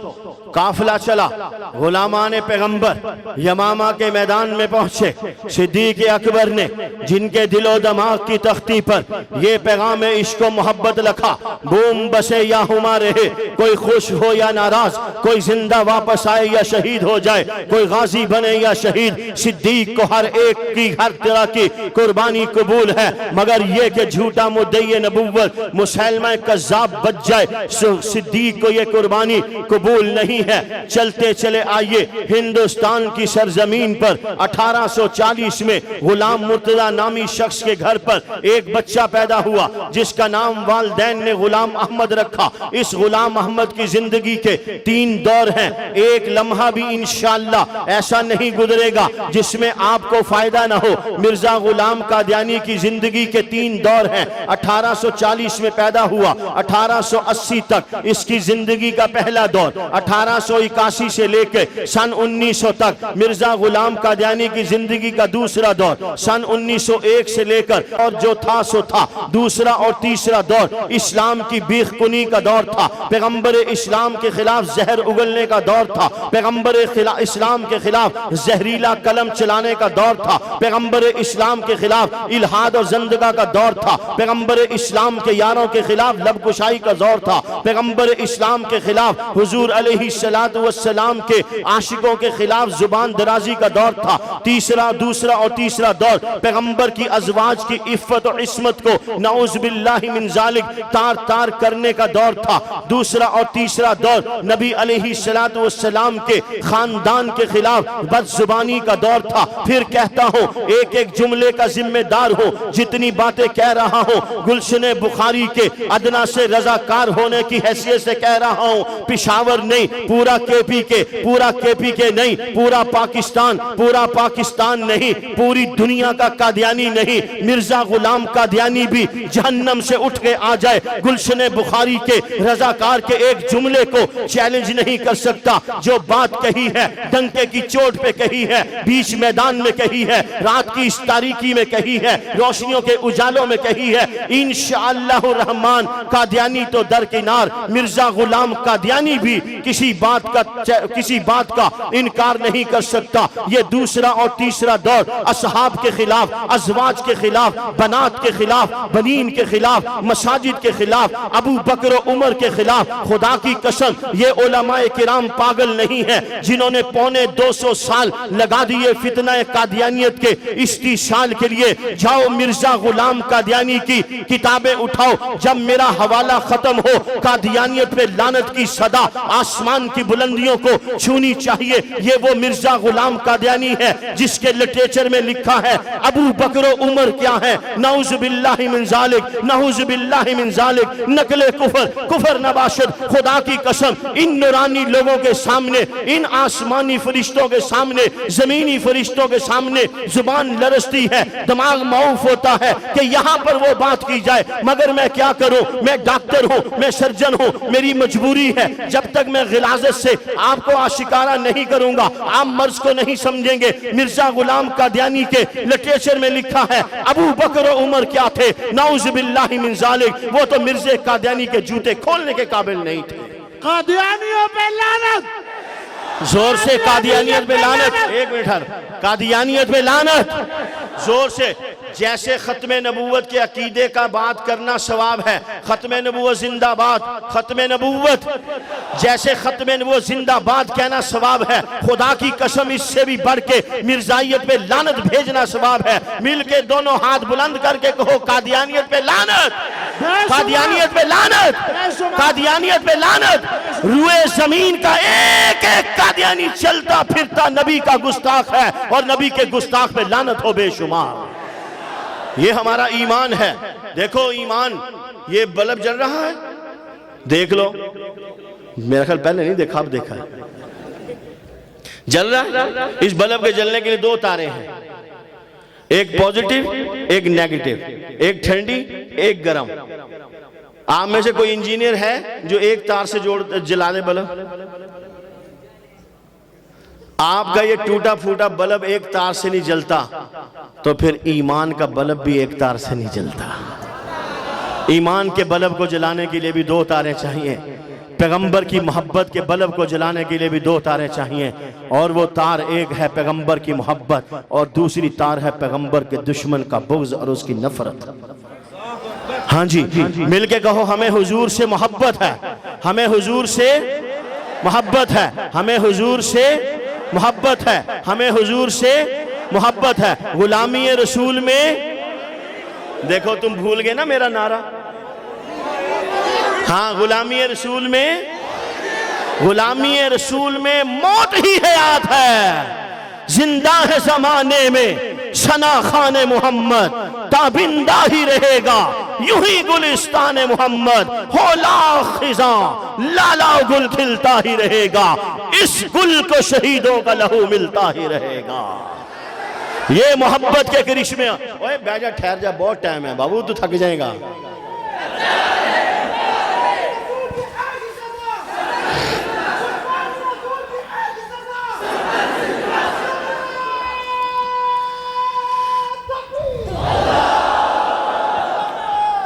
काफिला चला, गुलामान पैगंबर यमामा के मैदान में पहुंचे। सिद्दीक अकबर ने जिनके दिलो दिमाग की तख्ती पर यह पैगाम इश्क व मोहब्बत लिखा, बूम बसे या हुमा रहे, कोई खुश हो या नाराज, कोई जिंदा वापस आए या शहीद हो जाए, कोई गाजी बने या शहीद, सिद्दीक को हर एक की हर तरह की कुर्बानी कबूल है, मगर यह कि झूठा मुद्दई नबुव्वत मुसलमान कज़्ज़ाब बच जाए, सिद्दीक को यह कुर्बानी कबूल नहीं है। चलते चले आइए हिंदुस्तान की सरजमीन पर 1840 में गुलाम मुर्तजा नामी शख्स के घर पर एक बच्चा पैदा हुआ जिसका नाम वालिदैन ने गुलाम अहमद रखा। इस गुलाम अहमद की जिंदगी के 3 दौर हैं। एक लम्हा भी इंशाअल्लाह ऐसा नहीं गुजरेगा जिसमें आपको फायदा ना हो। मिर्जा गुलाम कादियानी की जिंदगी के 3 दौर हैं। 1840 में पैदा हुआ, 1880 तक इसकी जिंदगी का पहला दौर, 1881 से लेकर सन 1900 तक मिर्जा गुलाम कादियानी की जिंदगी का दूसरा दौर, सन 1901 से लेकर और जो था सो था। दूसरा और तीसरा दौर इस्लाम की बीखकुनी का दौर था, पैगंबर इस्लाम के खिलाफ जहर उगलने का दौर था, पैगंबर इस्लाम के खिलाफ जहरीला कलम चलाने का दौर था, पैगंबर इस्लाम के खिलाफ इल्हाद और जंदगा का दौर था, पैगंबर इस्लाम के यारों के खिलाफ लबकुशाई का दौर था, पैगंबर इस्लाम के खिलाफ हुजूर अलैहिस्सलातु वस्सलाम के आशिकों के खिलाफ जुबान दराजी का दौर था। तीसरा, दूसरा और तीसरा दौर पैगंबर की अज़वाज की इफ़्फ़त और इस्मत को नऊज़ बिल्लाहि मिन ज़ालिक तार तार करने का दौर था। दूसरा और तीसरा दौर नबी अलैहिस्सलातु वस्सलाम के खानदान के खिलाफ बदजुबानी का दौर था। फिर कहता हूँ, एक एक जुमले का जिम्मेदार हो, जितनी बातें कह रहा हूँ गुलशन बुखारी के अदना से रजाकार होने की हैसियत से कह रहा हूँ। पिशावर नहीं, पूरा केपी के नहीं, पूरा पाकिस्तान नहीं, पूरी दुनिया का कादियानी नहीं, मिर्जा गुलाम कादियानी भी जहन्नम से उठ के आ जाए, गुलशन बुखारी के रजाकार के एक जुमले को चैलेंज नहीं कर सकता। जो बात कही है डंके की चोट पे कही है, बीच मैदान में कही है, रात की इस तारीकी में कही है, रोशनियों के उजालों में कही है, इंशाअल्लाह रहमान कादियानी तो दरकिनार, मिर्जा गुलाम कादियानी भी किसी बात का इनकार नहीं कर सकता। ये दूसरा और तीसरा दौर असहाब के खिलाफ, अज़वाज के खिलाफ, बनात के खिलाफ, बनीन के खिलाफ, मसाजिद के खिलाफ, अबू बकर और उमर के खिलाफ। खुदा की कसम, ये उलमाए किराम पागल नहीं है जिन्होंने 250 साल लगा दिए फितना कादियानियत के इस्तिसाल के लिए। जाओ मिर्जा गुलाम कादियानी की किताबें उठाओ, जब मेरा हवाला खत्म हो, कादियानियत पे लानत की सदा आसमान की बुलंदियों को छूनी चाहिए। ये वो मिर्जा गुलाम कादियानी है जिसके लिटरेचर में लिखा है अबू बकर उमर क्या है, नऊज़ बिल्लाहि मिन ज़ालिक, नऊज़ बिल्लाहि मिन ज़ालिक, नकले कुफर नबाशद। खुदा की कसम, इन नूरानी लोगों के सामने, इन आसमानी फरिश्तों के सामने, जमीनी फरिश्तों के सामने जुबान लरसती है, दिमाग माऊफ होता है कि यहाँ पर वो बात की जाए, मगर मैं क्या करूं? मैं डॉक्टर हूं, मैं सर्जन हूं, मेरी मजबूरी है। जब तक मैं गिलाजत से आपको आशिकारा नहीं करूंगा, आप मर्ज को नहीं समझेंगे। मिर्जा गुलाम कादियानी के लिटरेचर में लिखा है अबू बकर और उमर क्या थे, नऊज़ बिल्लाहि मिन ज़ालिक, वो तो मिर्जे कादियानी के जूते खोलने के काबिल नहीं थे। कादियानियों पे लानत, जोर से कादियानियत पे लानत। एक मिनट, कादियानियत पे लानत जोर से। जैसे खत्मे नबूवत के अकीदे का बात करना सवाब है, खत्मे नबूवत जिंदाबाद, खत्मे नबूवत, जैसे खत्मे नबूवत जिंदाबाद कहना सवाब है, खुदा की कसम इससे भी बढ़ के मिर्जाइयत पे लानत भेजना सवाब है। मिल के दोनों हाथ बुलंद करके कहो कादियानियत पे लानत, कादियानियत पे लानत, कादियानियत पे लानत। रुए जमीन का एक एक कादियानी चलता फिरता नबी का गुस्ताख है और नबी के गुस्ताख पे लानत हो बेशुमार। ये हमारा ईमान है। देखो ईमान, ये बल्ब जल रहा है, देख लो, मेरा ख्याल पहले नहीं देखा, अब देखा है, जल रहा है। इस बल्ब के जलने के लिए 2 तारे हैं, एक पॉजिटिव एक नेगेटिव, एक ठंडी एक गर्म। आप में से कोई इंजीनियर है जो एक तार से जोड़ जला दे बल्ब? आपका ये टूटा फूटा बल्ब एक तार से नहीं जलता, तो फिर ईमान का बल्ब भी एक तार से नहीं जलता। ईमान के बल्ब को जलाने के लिए भी दो तारें चाहिए, पैगंबर की मोहब्बत के बल्ब को जलाने के लिए भी दो तारें चाहिए, और वो तार एक है पैगंबर की मोहब्बत और दूसरी तार है पैगंबर के दुश्मन का बुग़्ज़ और उसकी नफरत। हाँ जी, मिलके कहो, हमें हुजूर से मोहब्बत है, हमें हुजूर से मोहब्बत है, हमें हुजूर से मोहब्बत है, हमें हुजूर से मोहब्बत है। गुलामी रसूल में, देखो तुम भूल गए ना मेरा नारा। हाँ, गुलामी रसूल में, गुलामी रसूल में मौत ही हयात है। जिंदा है जमाने में सना खाने मोहम्मद, ताबिंदा ही रहेगा यूं ही गुलिस्तान मोहम्मद। हो लाख खिजा लाला गुल खिलता ही रहेगा, इस गुल को शहीदों का लहू मिलता ही रहेगा। ये मोहब्बत के करिश्मे। ओए बैजा, ठहर जा, बहुत टाइम है बाबू, तू थक जाएगा।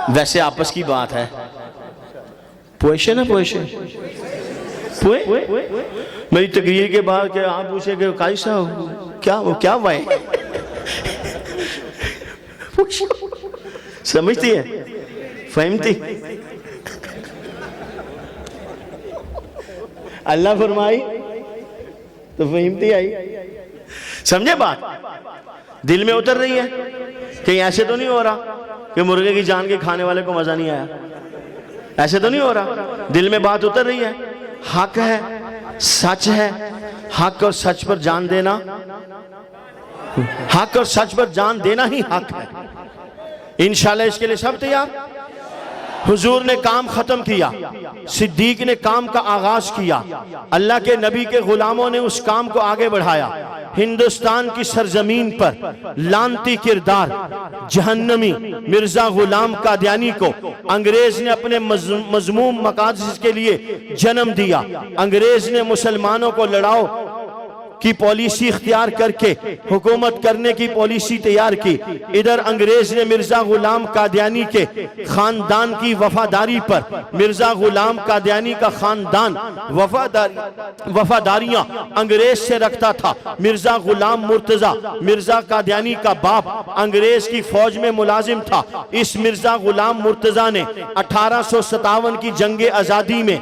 वैसे आपस की बात है, पोएशन है, पोएशन मेरी तकरीर के बाद क्या आप पूछे कि कैसा क्या वो क्या वाए समझती है, फहमती? अल्लाह फरमाई तो फहमती आई। समझे बात? दिल में उतर रही है। कहीं ऐसे तो नहीं हो रहा कि मुर्गे की जान के खाने वाले को मजा नहीं आया? ऐसे तो नहीं हो रहा। दिल में बात उतर रही है, हक है, सच है, हक और सच पर जान देना, हक और सच पर जान देना ही हक है। इंशाल्लाह इसके लिए सब तैयार। हुजूर ने काम खत्म किया, सिद्दीक ने काम का आगाज किया, अल्लाह के नबी के गुलामों ने उस काम को आगे बढ़ाया। हिंदुस्तान की सरजमीन पर लानती किरदार जहन्नमी मिर्जा गुलाम कादियानी को अंग्रेज ने अपने मजमूम मकासद के लिए जन्म दिया। अंग्रेज ने मुसलमानों को लड़ाओ की पॉलिसी इख्तियार करके हुकूमत करने की पॉलिसी तैयार की। इधर अंग्रेज ने मिर्जा गुलाम कादियानी के खानदान की वफादारी पर, मिर्जा गुलाम कादियानी का खानदान वफादारियां अंग्रेज से रखता था। मिर्जा गुलाम मुर्तजा मिर्जा कादियानी का बाप अंग्रेज की फौज में मुलाजिम था। इस मिर्जा गुलाम मुर्तजा ने 1857 की जंग आजादी में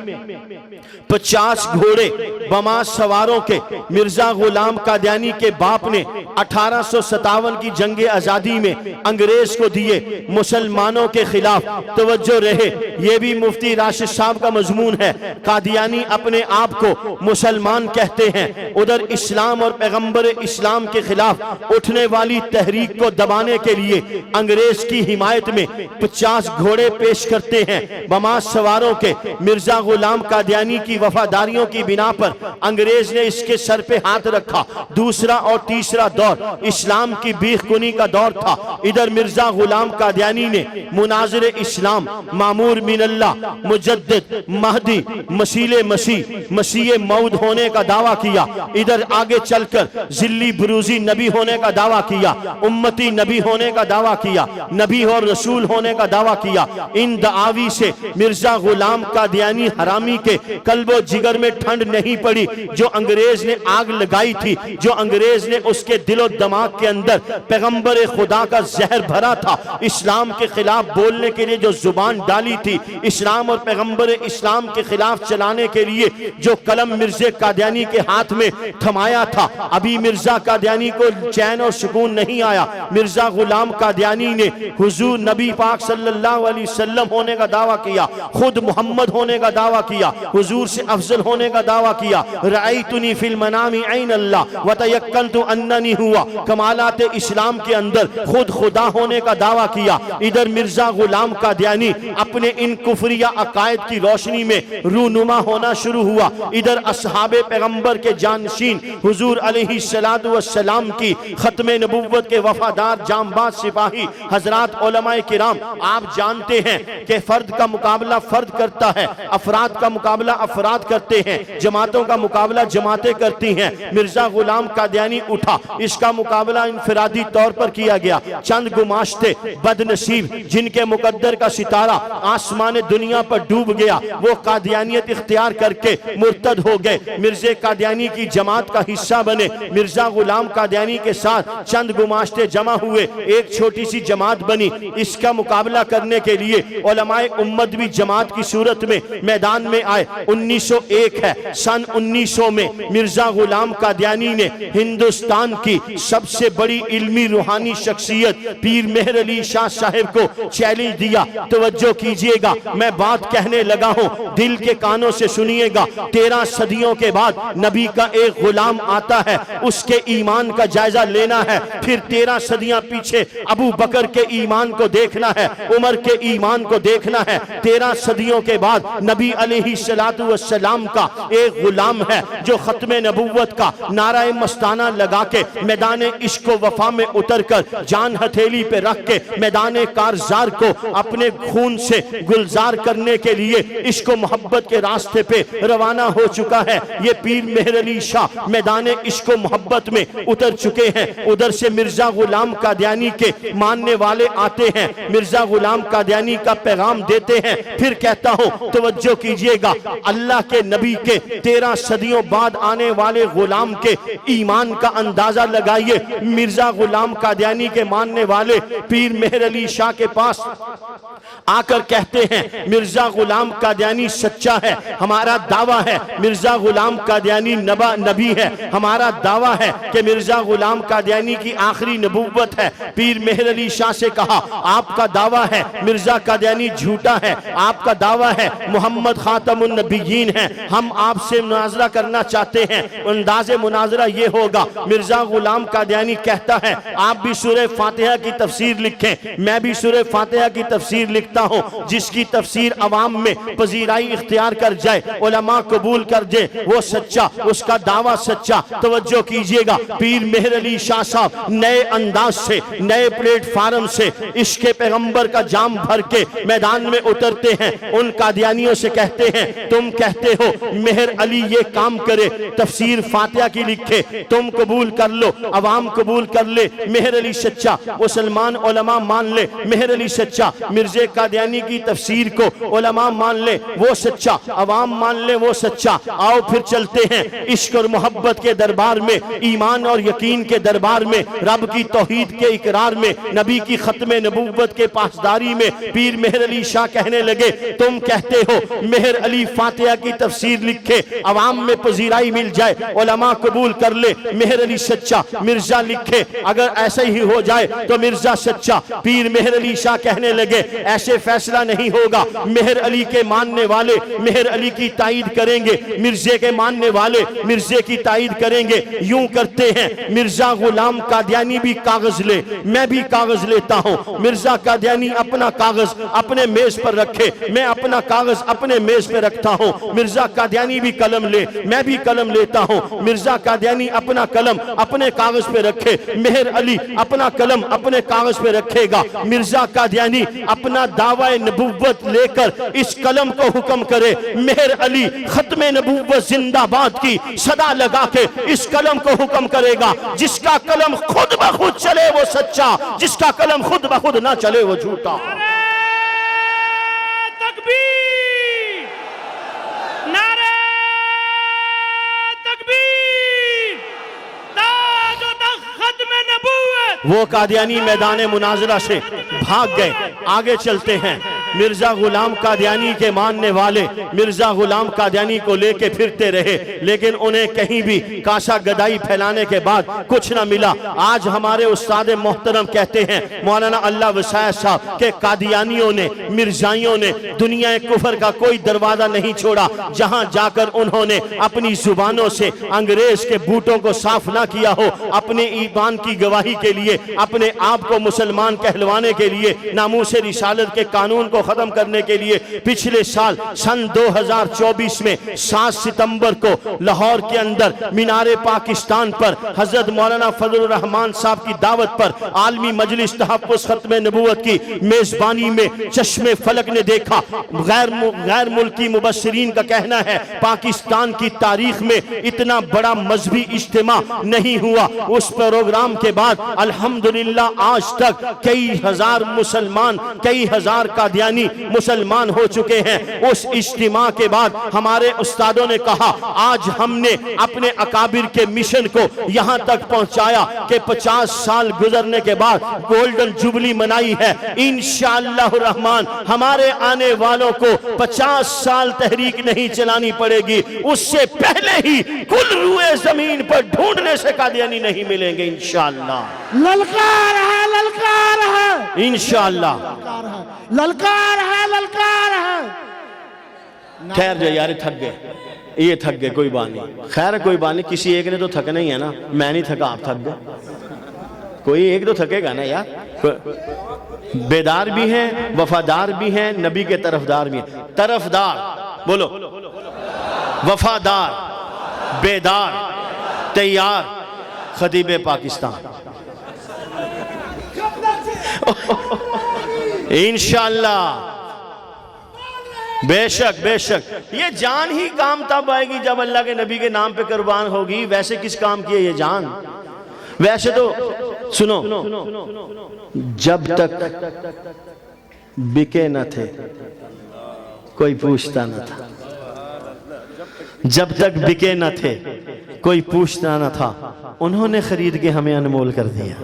50 घोड़े बमास सवारों के मिर्जा गुलाम कादियानी के बाप ने 1857 की जंग आजादी में अंग्रेज को दिए। मुसलमानों के खिलाफ तवज्जो रहे, ये भी मुफ्ती राशिद साहब का मजमून है। कादियानी अपने आप को मुसलमान कहते हैं। उधर इस्लाम और पैगंबर इस्लाम के खिलाफ उठने वाली तहरीक को दबाने के लिए अंग्रेज की हिमायत में 50 घोड़े पेश करते हैं बमास सवारों के। मिर्जा गुलाम कादियानी की वफादारियों की बिना पर अंग्रेज ने इसके सर पे हाथ रखा। दूसरा और तीसरा दौर इस्लाम की बीखकुनी का दौर था। इधर मिर्जा गुलाम कादियानी ने मुनाजिर इस्लाम, मामूर मिनल्लाह, मुजद्दिद, महदी, मसीले मसीह, मसीह मऊद होने का दावा किया। इधर आगे चलकर जिल्ली बुरूजी नबी होने का दावा किया, उम्मती नबी होने का दावा किया, नबी और रसूल होने का दावा किया। इन दावी से मिर्जा गुलाम कादियानी हरामी के कल्बो जिगर में ठंड नहीं पड़ी। जो अंग्रेज ने आग लगाई थी, जो अंग्रेज ने उसके दिलो दिमाग के अंदर पैगंबर खुदा का जहर भरा था, इस्लाम के खिलाफ बोलने के लिए जो जुबान डाली थी, इस्लाम और पैगंबर इस्लाम के खिलाफ चलाने के लिए जो कलम मिर्जा कादियानी के हाथ में थमाया था, अभी मिर्जा कादियानी को चैन और सुकून नहीं आया। मिर्जा गुलाम कादियानी ने हुजूर नबी पाक सल्लल्लाहु अलैहि वसल्लम होने का दावा किया, खुद मोहम्मद होने का दावा किया, हुजूर से अफजल होने का दावा किया। रअयतुनी फिल मनामी ऐन अल्लाह व तयक्कनतु अन्ननी हुआ, कमालात इस्लाम के अंदर खुद खुदा होने का दावा किया। इधर मिर्जा गुलाम कादियानी अपने इन कुफरिया अकायद की रोशनी में रूनुमा होना शुरू हुआ। इधर असहाबे पैगंबर के जानशीन हुजूर अलैहिस्सलातु वस्सलाम की खत्मे नबुव्वत के वफादार जांबाज सिपाही हजरात उलमाए किराम, आप जानते हैं कि फर्द का मुकाबला फर्द करता है, अफराद का मुकाबला अफराद करते हैं, जमातों का मुकाबला जमातें करती हैं। मिर्जा गुलाम कादियानी उठा, इसका मुकाबला इनफरादी तौर पर किया गया। चंद गुमाश्ते बदनसीब जिनके मुकद्दर का सितारा आसमान दुनिया पर डूब गया, वो कादियानियत इख्तियार करके मुर्तद हो गए, मिर्जे कादियानी की जमात का हिस्सा बने। मिर्जा गुलाम कादियानी के साथ चंद गुमाश्ते जमा हुए, एक छोटी सी जमात बनी। इसका मुकाबला करने के लिए उलमाए उम्मत भी जमात की सूरत में मैदान में आए। 1901 है, सन 1900 में मिर्जा गुलाम कादियानी ने हिंदुस्तान की सबसे बड़ी इल्मी रूहानी शख्सियत पीर मेहर अली शाह साहब को चैलेंज दिया। तवज्जो कीजिएगा, मैं बात कहने लगा हूं, दिल के कानों से सुनिएगा। 13 सदियों के बाद नबी का एक गुलाम आता है, उसके ईमान का जायजा लेना है। फिर 13 सदियां पीछे अबू बकर के ईमान को देखना है, उमर के ईमान को देखना है। 13 सदियों के बाद नबी अलैहिस्सलातु वस्सलाम का एक गुलाम है जो खत्मे नबुव्वत का नाराए मस्ताना लगा के मैदान इश्क वफा में उतरकर जान हथेली पे रख के मैदान कारजार को अपने खून से गुलजार करने के लिए इश्क मोहब्बत के रास्ते पे रवाना हो चुका है। ये पीर मेहर अली शाह मैदान इश्क मोहब्बत में उतर चुके हैं। उधर से मिर्जा गुलाम कादियानी के मानने वाले आते हैं, मिर्जा गुलाम कादियानी का पैगाम देते हैं। फिर कहता हूं, तवज्जो कीजिएगा, अल्लाह के नबी के 13 सदियों बाद आने वाले गुलाम के ईमान का अंदाजा लगाइए। मिर्जा गुलाम कादियानी के मानने वाले पीर मेहर अली शाह के पास आकर कहते हैं, मिर्जा गुलाम कादियानी सच्चा है, हमारा दावा है। मिर्जा गुलाम कादियानी नबी है, हमारा दावा है कि मिर्जा गुलाम कादियानी की आखिरी नबुव्वत है। पीर मेहर अली शाह से कहा, आपका दावा है मिर्जा कादियानी झूठा है, आपका दावा है मोहम्मद खातमुन नबीयीन है, हम आपसे मुनाजरा करना चाहते हैं। अंदाज़े मुनाजरा ये होगा, मिर्जा गुलाम कादियानी कहता है, आप भी सूरह फातिहा की तफसीर लिखें, मैं भी सूरह फातिहा की तफसीर लिखता हूँ, जिसकी तफसीर अवाम में पजीराई इख्तियार कर जाए, उलमा कबूल कर दे, वो सच्चा, उसका दावा सच्चा। तवज्जो कीजिएगा, पीर मेहर अली शाह साहब नए अंदाज से, नए प्लेटफार्म से इश्क पैगंबर का जाम भर के मैदान में उतरते हैं। उन कादियानियों से कहते हैं, तुम कहते हो मेहर अली ये काम करे, तफसीर फातिहा की लिखे, तुम कबूल कर लो, अवाम कबूल कर ले, मेहर अली सच्चा, मुसलमान उलमा मान ले मेहर अली सच्चा, मिर्जे कादियानी की तफसीर को उलमा मान ले वो सच्चा, अवाम मान ले वो सच्चा। आओ फिर चलते हैं इश्क और मोहब्बत के दरबार में, ईमान और यकीन के दरबार में, रब की तौहीद के इकरार में, नबी की खत्मे नबुव्वत के पासदारी में। पीर मेहर अली शाह कहने लगे, तुम कहते हो मेहर अली फातिहा की तफसीर लिखे, अवाम में पजीराई मिल जाए, उलमा कबूल कर ले, मेहर अली सच्चा, मिर्जा लिखे, अगर ऐसा ही हो जाए तो मिर्जा सच्चा। पीर मेहर अली शाह कहने लगे, ऐसे फैसला नहीं होगा, मेहर अली के मानने वाले मेहर अली की ताईद करेंगे, मिर्जे के मानने वाले मिर्जे की ताईद करेंगे। यूं करते हैं, मिर्जा गुलाम कादियानी भी कागज ले, मैं भी कागज लेता हूं। मिर्जा कादियानी अपना कागज अपने मेज पर रखे, मैं अपना कागज अपने मेज पे रखता हूं। मिर्जा कादियानी भी कलम ले, मैं भी कलम लेता हूं। मिर्जा कादियानी अपना कलम अपने कागज पे रखे, मेहर अली अपना कलम अपने कागज पे रखेगा। मिर्जा कादियानी अपना दावा नबुव्वत लेकर इस कलम को हुक्म करे, मेहर अली खत्मे नबुव्वत जिंदाबाद की सदा लगा के इस कलम को हुक्म करेगा। जिसका कलम खुद ब खुद चले वो सच्चा, जिसका कलम खुद ब खुद ना चले वो झूठा। तकबीर, नारे तकबीर, ताज व तख्त खत्मे नबुव्वत। वो कादियानी मैदान मुनाजरा से भाग गए। आगे चलते हैं, मिर्जा गुलाम कादियानी के मानने वाले मिर्जा गुलाम कादियानी को लेके फिरते रहे, लेकिन उन्हें कहीं भी काशा गदाई फैलाने के बाद कुछ ना मिला। आज हमारे उस्ताद मोहतरम कहते हैं मौलाना अल्लाह वसायत साहब के कादियानियों ने, मिर्जाइयों ने दुनिया कुफर का कोई दरवाजा नहीं छोड़ा जहां जाकर उन्होंने अपनी जुबानों से अंग्रेज के बूटों को साफ ना किया हो, अपने ईमान की गवाही के लिए, अपने आप को मुसलमान कहलवाने के लिए, नामूस रिसालत के कानून को खत्म करने के लिए। पिछले साल सन 2024 में 7 सितंबर को लाहौर के अंदर मीनारे पाकिस्तान पर हजरत मौलाना फजलुर रहमान साहब की दावत पर आलमी मजलिस तहफ्फुज़ खत्म नबूवत की मेजबानी में चश्मे फलक ने देखा। गैर मुल्की मुबस्सिरीन का कहना है पाकिस्तान की तारीख में इतना बड़ा मजहबी इज्तिमा नहीं हुआ। उस प्रोग्राम के बाद अल्हम्दुलिल्लाह आज तक कई हजार मुसलमान, कई हजार कादियानी मुसलमान हो चुके हैं। उस इज्तिमा के बाद हमारे उस्तादों ने कहा आज हमने अपने अकाबिर के मिशन को यहां तक पहुंचाया कि 50 साल गुजरने के बाद गोल्डन जुबली मनाई है। इंशाअल्लाह रहमान हमारे आने वालों को 50 साल तहरीक नहीं चलानी पड़ेगी, उससे पहले ही कुल रुए जमीन पर ढूंढने से कादियानी नहीं मिलेंगे इंशाअल्लाह। ललकार है, ललकार है, इंशाअल्लाह ललकार है, ललकार है। खैर जो यार थक गए, ये थक गए, कोई बात नहीं। खैर कोई बात नहीं, किसी एक ने तो थकना ही है ना। मैं नहीं थका, आप थक गए, कोई एक तो थकेगा ना यार। बेदार भी हैं, वफादार भी हैं, नबी के तरफदार भी हैं। तरफदार बोलो, वफादार, बेदार, तैयार, खतीब पाकिस्तान इंशाअल्लाह। बेशक बेशक ये जान ही काम तब आएगी जब अल्लाह के नबी के नाम पे कुर्बान होगी। वैसे किस काम की है ये जान? वैसे तो सुनो, जब तक बिके न थे कोई पूछता न था, जब तक बिके न थे कोई पूछता न था, उन्होंने खरीद के हमें अनमोल कर दिया,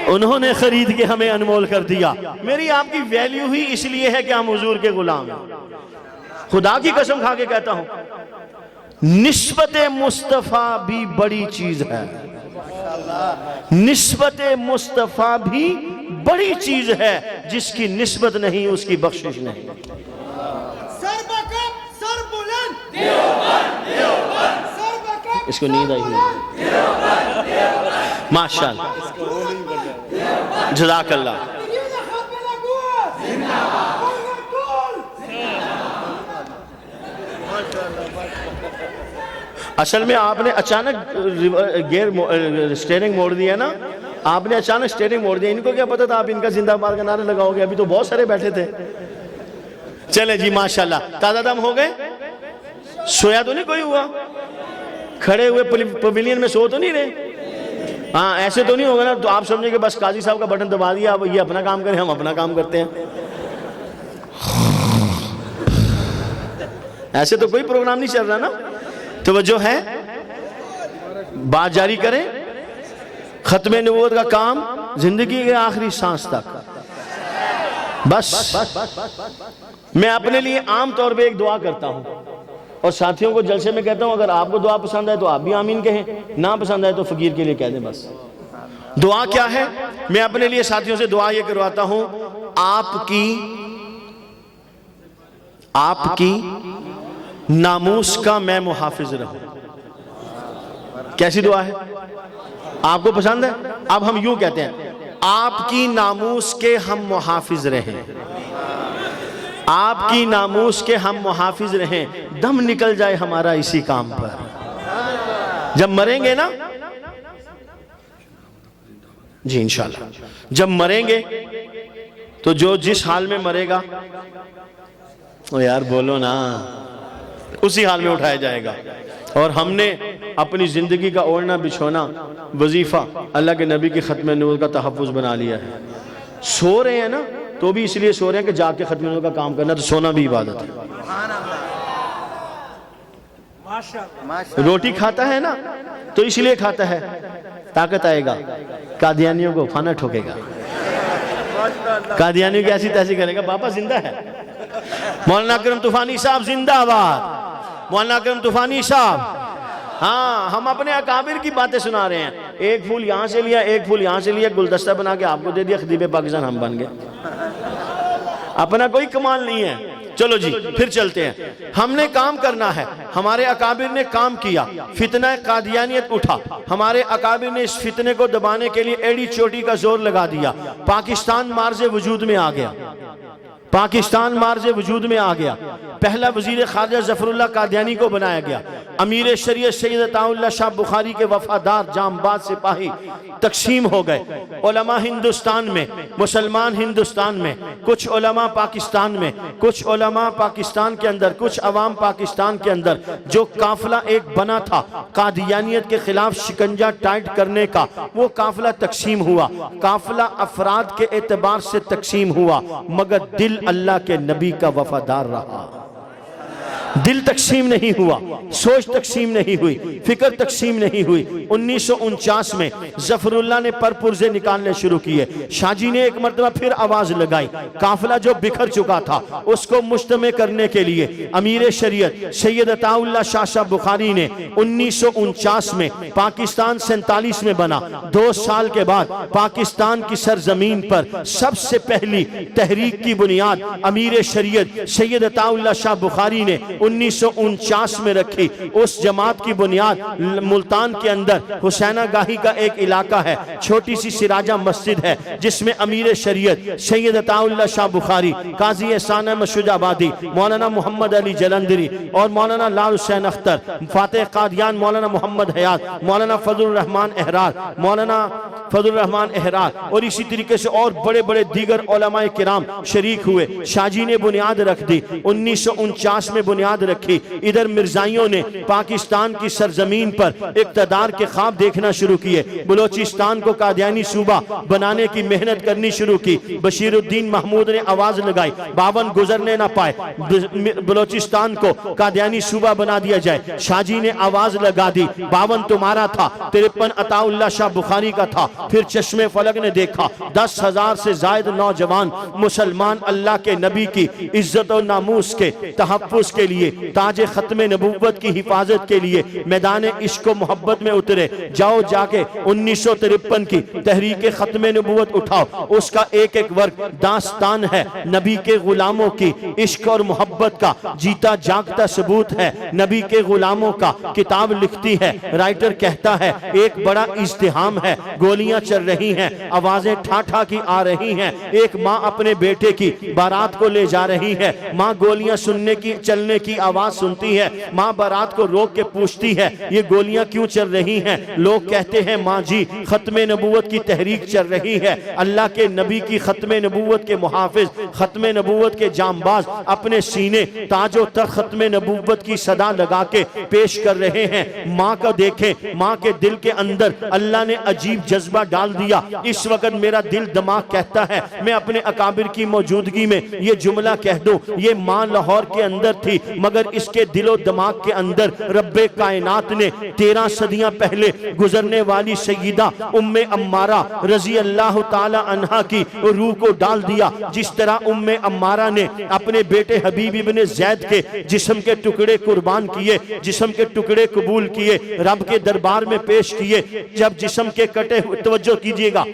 उन्होंने खरीद के हमें अनमोल कर दिया। मेरी आपकी वैल्यू ही इसलिए है कि हम हुजूर के गुलाम हैं। खुदा की कसम खा के कहता हूं, निस्बत मुस्तफा भी बड़ी चीज है, निस्बत मुस्तफा भी बड़ी चीज है, जिसकी निस्बत नहीं उसकी बख्शिश नहीं। इसको नींद आई हुई माशाअल्लाह, जज़ाकल्लाह। असल में आपने अचानक स्टीयरिंग मोड़ दिया ना, आपने अचानक स्टीयरिंग मोड़ दिया। इनको क्या पता था आप इनका जिंदाबाद का नारा लगाओगे? अभी तो बहुत सारे बैठे थे। चले जी माशाल्लाह, ताज़ा दम हो गए। सोया तो नहीं कोई हुआ? खड़े हुए पवेलियन में सो तो नहीं रहे? हाँ ऐसे तो नहीं होगा ना, तो आप समझे कि बस काजी साहब का बटन दबा दिया, अब ये अपना काम करें, हम अपना काम करते हैं। ऐसे तो कोई प्रोग्राम नहीं चल रहा ना। तवज्जो है, बात जारी करें। खत्म नबूवत का काम जिंदगी के आखिरी सांस तक। बस मैं अपने लिए आम तौर पे एक दुआ करता हूं और साथियों को जलसे में कहता हूं, अगर आपको दुआ पसंद है तो आप भी आमीन कहें, ना पसंद है तो फकीर के लिए कह दें। बस दुआ क्या है? मैं अपने लिए साथियों से दुआ ये करवाता हूं, आपकी नामूस का मैं मुहाफिज रहूं। कैसी दुआ है? आपको पसंद है? अब हम यूं कहते हैं, आपकी नामूस के हम मुहाफिज रहें, आपकी नामूस के हम मुहाफिज रहें, दम निकल जाए हमारा इसी काम पर। जब मरेंगे ना जी इंशाल्लाह, जब मरेंगे तो जो जिस हाल में मरेगा, ओ यार बोलो ना, उसी हाल में उठाया जाएगा। और हमने अपनी जिंदगी का ओढ़ना बिछोना वजीफा अल्लाह के नबी की खत्म नबूवत का तहफ़्फ़ुज़ बना लिया है। सो रहे हैं ना तो भी इसलिए सो रहे हैं कि जाग के खत्म नबूवत का काम करना, तो सोना भी इबादत है। रोटी खाता है ना तो इसलिए खाता है, ताकत आएगा, कादियानियों को खाना ठोकेगा। कादियानी की ऐसी तैसी करेगा, बाबा जिंदा है। मौलाना अकरम तूफानी साहब जिंदाबाद, मौलाना अकरम तूफानी साहब। हाँ, हम अपने अकाबिर की बातें सुना रहे हैं। एक फूल यहां से लिया, एक फूल यहां से लिया, गुलदस्ता बना के आपको दे दिया, खतीब पाकिस्तान हम बन गए। अपना कोई कमाल नहीं है। चलो जी फिर चलते हैं। हमने काम करना है, हमारे अकाबिर ने काम किया, फितना कादियानियत उठा, हमारे अकाबिर ने इस फितने को दबाने के लिए एड़ी चोटी का जोर लगा दिया। पाकिस्तान मार्ज़े वजूद में आ गया, पाकिस्तान मार्ज़े वजूद में आ गया। पहला वजीर खारजा जफरुल्लाह कादियानी को बनाया गया। अमीर शरीयत सैयद अताउल्लाह शाह बुखारी के वफादार जांबाज सिपाही तकसीम हो गए। उलमा हिंदुस्तान में, मुसलमान हिंदुस्तान में, कुछ उलमा पाकिस्तान में, कुछ उलमा पाकिस्तान के अंदर, कुछ अवाम पाकिस्तान के अंदर। जो काफिला एक बना था कादियानियत के खिलाफ शिकंजा टाइट करने का, वो काफिला तकसीम हुआ। काफिला अफराद के एतबार से तकसीम हुआ, मगर दिल अल्लाह के नबी का वफादार रहा। दिल तकसीम नहीं हुआ, सोच तकसीम नहीं हुई, फिक्र तकसीम नहीं हुई। 1949 में जफरुल्लाह ने परपुर्जे निकालने शुरू किए। शाहजी ने एक मरतबा फिर आवाज लगाई। काफिला जो बिखर चुका था उसको मुश्तमे करने के लिए अमीर शरीयत सैयद अताउल्लाह शाह बुखारी ने 1949 में, पाकिस्तान 47 में बना, 2 साल के बाद पाकिस्तान की सरजमीन पर सबसे पहली तहरीक की बुनियाद अमीर शरीयत सैयद अताउल्लाह शाह बुखारी ने 1949 में रखी। उस जमात की बुनियाद मुल्तान के अंदर हुसैना गाही का एक इलाका है, छोटी सी सिराजा मस्जिद है, जिसमें अमीर शरीयत सैयद अताउल्लाह शाह बुखारी, काजी एहसान अहमद शुजाबादी, मौलाना मोहम्मद अली जलंधरी और मौलाना लाल हुसैन अख्तर, फातेह कादियान मौलाना मोहम्मद हयात, मौलाना फजलुर रहमान एहरार, मौलाना फजलुर रहमान एहरार और इसी तरीके से और बड़े बड़े दीगर उलमाए किराम शरीक हुए। शाहजी ने बुनियाद रख दी, 1949 में बुनियाद रखी। इधर मिर्जाइयों ने पाकिस्तान की सरजमीन पर इक्तदार के ख्वाब देखना शुरू किए। बलोचिस्तान को कादियानी सूबा बनाने की मेहनत करनी शुरू की। बशीरुद्दीन महमूद ने आवाज लगाई, 52 गुजरने ना पाए, बलोचिस्तान को कादियानी सूबा बना दिया जाए। शाहजी ने आवाज लगा दी, 52 तुम्हारा था, 53 अताउल्लाह शाह बुखारी का था। फिर चश्मे फलक ने देखा, 10,000 से ज्यादा नौजवान मुसलमान अल्लाह के नबी की इज्जत और नामूस के तहफ्फुज के लिए, ताजे खत्मे नबूवत की हिफाजत के लिए मैदान इश्क और मोहब्बत में उतरे। जाओ जाके 1953 की तहरीक खत्मे नबूवत उठाओ, उसका एक एक वर्ग दास्तान है नबी के गुलामों की इश्क और मोहब्बत का जीता जागता सबूत है। नबी के गुलामों का किताब लिखती है, राइटर कहता है एक बड़ा इज्तिहाम है, गोलियां चल रही हैं, आवाजें ठाठा की आ रही हैं। एक माँ अपने बेटे की बारात को ले जा रही है, माँ गोलियां सुनने की चलने की आवाज सुनती है, माँ बारात को रोक के पूछती है ये गोलियां क्यों चल रही हैं। लोग कहते हैं माँ जी खत्मे नबूवत की तहरीक चल रही है। अल्लाह के नबी की खत्मे नबूवत के मुहाफिज, खत्मे नबूवत के जामबाज अपने सीने ताजो तक खत्मे नबूवत की सदा लगा के पेश कर रहे हैं। माँ का देखें, माँ के दिल के अंदर अल्लाह ने अजीब जज्बा डाल दिया। इस वक्त मेरा दिल दिमाग कहता है मैं अपने अकाबिर की मौजूदगी में ये जुमला कह दूं, ये माँ लाहौर के अंदर थी, मगर इसके दिलो दिमाग के अंदर रब्बे कायनात ने 13 सदियां पहले गुजरने वाली सय्यदा उम्मे अम्मारा रजी अल्लाह ताला अन्हा की रूह को डाल दिया। जिस तरह उम्मे अम्मारा ने अपने बेटे हबीब इब्ने ज़ैद के जिस्म के टुकड़े कुर्बान किए, जिस्म के टुकड़े कबूल किए, रब के दरबार में पेश किए। जब जिस्म के कटे हुए, तवज्जो कीजिएगा,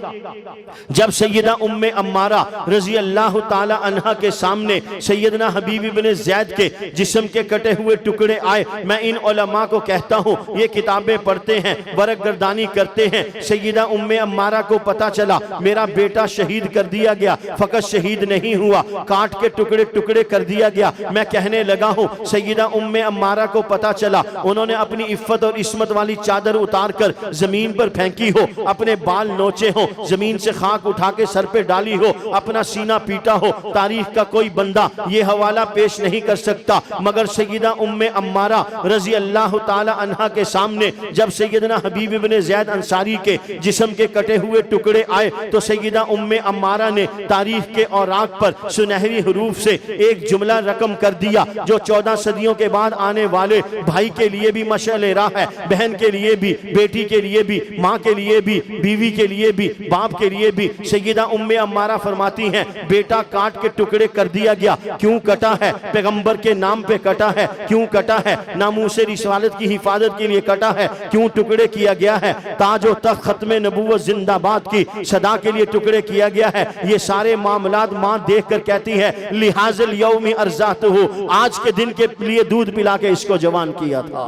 जब सैयदा उम्मे अम्मारा रजी अल्लाह ताला अन्हा के सामने सैयदना हबीब इब्ने ज़ैद के जिस्म के कटे हुए टुकड़े आए, मैं इन उलमा को कहता हूँ ये किताबें पढ़ते हैं, वरक गर्दानी करते हैं। सैयदा उम्मे अम्मारा को पता चला मेरा बेटा शहीद कर दिया गया, फकत शहीद नहीं हुआ, काट के टुकड़े टुकड़े कर दिया गया। मैं कहने लगा हूँ सैयदा उम्मे अम्मारा को पता चला, उन्होंने अपनी इफ्फत और इस्मत वाली चादर उतार कर जमीन पर फेंकी हो, अपने बाल नोचे हो, जमीन से खाक उठा के सर पे डाली हो, अपना सीना पीटा हो। तारीख का कोई बंदा ये हवाला पेश नहीं कर सकता, मगर सैयदा उम्मे अम्मारा रजी अल्लाह ताला अन्हा के सामने जब सैयदना हबीब इब्ने ज़ैद अंसारी के जिस्म के कटे हुए टुकड़े आए तो सैयदा उम्मे अम्मारा ने तारीख के औराक पर सुनहरी हरूफ से एक जुमला रकम कर दिया जो 14 सदियों के बाद आने वाले भाई के लिए भी मशअल राह है, बहन के लिए भी, बेटी के लिए भी, माँ के लिए भी, बीवी के लिए भी, बाप के लिए भी। सैयदा उम्मे अम्मारा फरमाती हैं बेटा काट के टुकड़े कर दिया गया, क्यों कटा है? पैगंबर के नाम पे कटा है, क्यों कटा है? नामूसे रिसालत की हिफाजत के लिए कटा है, क्यों टुकड़े किया गया है? ताजो तख्त खत्मे नबूवत जिंदाबाद की सदा के लिए टुकड़े किया गया है। ये सारे मामलात माँ देख कर कहती है लिहाजल यौमी अर्जातहु, आज के दिन के लिए दूध पिला के इसको जवान किया था,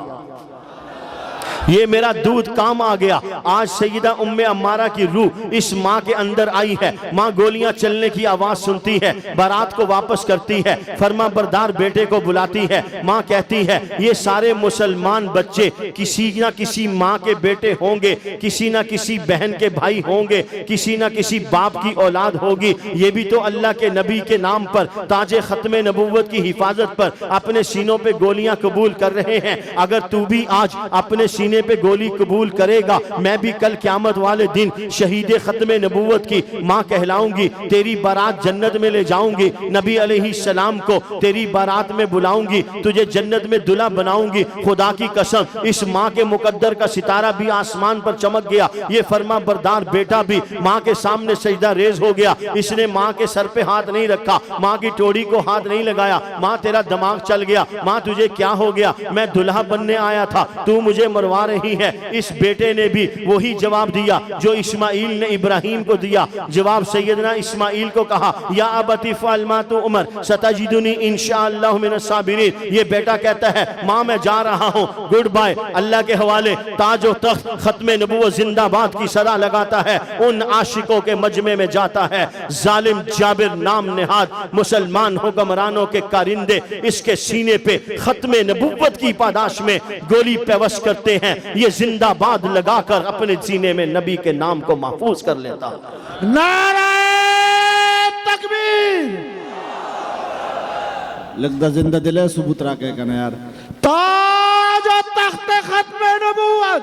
ये मेरा दूध काम आ गया। आज सैयदा उम्मे अम्मारा की रूह इस माँ के अंदर आई है। माँ गोलियां चलने की आवाज सुनती है, बारात को वापस करती है, फर्मा बरदार बेटे को बुलाती है। माँ कहती है ये सारे मुसलमान बच्चे किसी ना किसी माँ के बेटे होंगे, किसी ना किसी बहन के भाई होंगे, किसी ना किसी बाप की औलाद होगी। ये भी तो अल्लाह के नबी के नाम पर ताजे खत्मे नबूवत की हिफाजत पर अपने सीनों पे गोलियां कबूल कर रहे हैं। अगर तू भी आज अपने सीने पे गोली कबूल करेगा, मैं भी कल क़यामत वाले दिन शहीद खत्मे नबूवत की माँ कहलाऊंगी। तेरी बारात जन्नत में ले जाऊंगी, नबी अलैहिस्सलाम को तेरी बारात में बुलाऊंगी, तुझे जन्नत में दुल्हा बनाऊंगी। खुदा की कसम इस माँ के मुकद्दर का सितारा भी आसमान पर चमक गया। ये फर्मा बरदार बेटा भी माँ के सामने सजदा रेज हो गया। इसने माँ के सर पे हाथ नहीं रखा, माँ की टोड़ी को हाथ नहीं लगाया। माँ तेरा दिमाग चल गया, माँ तुझे क्या हो गया? मैं दुल्हा बनने आया था, तू मुझे मरवा रही है। इस बेटे ने भी वही जवाब दिया जो इस्माइल ने इब्राहिम को दिया। जवाब सैयदना इस्माइल को कहा या अबती फ़अल मा तुअमर सतजिदुनी इंशाअल्लाह मिनस साबिरीन। ये बेटा कहता है माँ मैं जा रहा हूँ, गुड बाय, अल्लाह के हवाले। ताजो तख्त खत्मे नबूवत जिंदाबाद की सदा लगाता है, उन आशिकों के मजमे में जाता है। जालिम जाबिर नाम नेहाद मुसलमान हुक्मरानों के कारिंदे इसके सीने पे खत्मे नबूवत की पादाश में गोली पेवश करते हैं। ये जिंदाबाद लगाकर अपने सीने में नबी के नाम को महफूज कर लेता। नारे तकबीर, लगता जिंदा दिल है सुबुतरा के कहना यार। ताज तख्त खत्मे नबूवत,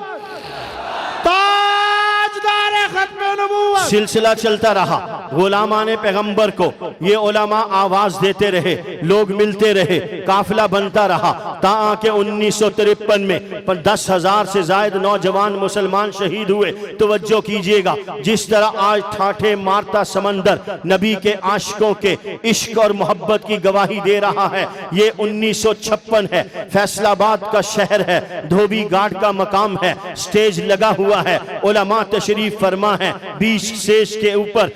ताजदार खत्मे नबूवत। सिलसिला चलता रहा। गुलामाने पैगंबर को ये उलमा आवाज देते रहे, लोग मिलते रहे, काफिला बनता रहा। ताकि 1953 में 10,000 से ज्यादा नौजवान मुसलमान शहीद हुए। तवज्जो कीजिएगा, जिस तरह आज ठाठे मारता समंदर नबी के आशिकों के इश्क और मोहब्बत की गवाही दे रहा है। ये 1956 है, फैसलाबाद का शहर है, धोबी घाट का मकाम है, स्टेज लगा हुआ है, उलमा तशरीफ फरमा है। बीच स्टेज के ऊपर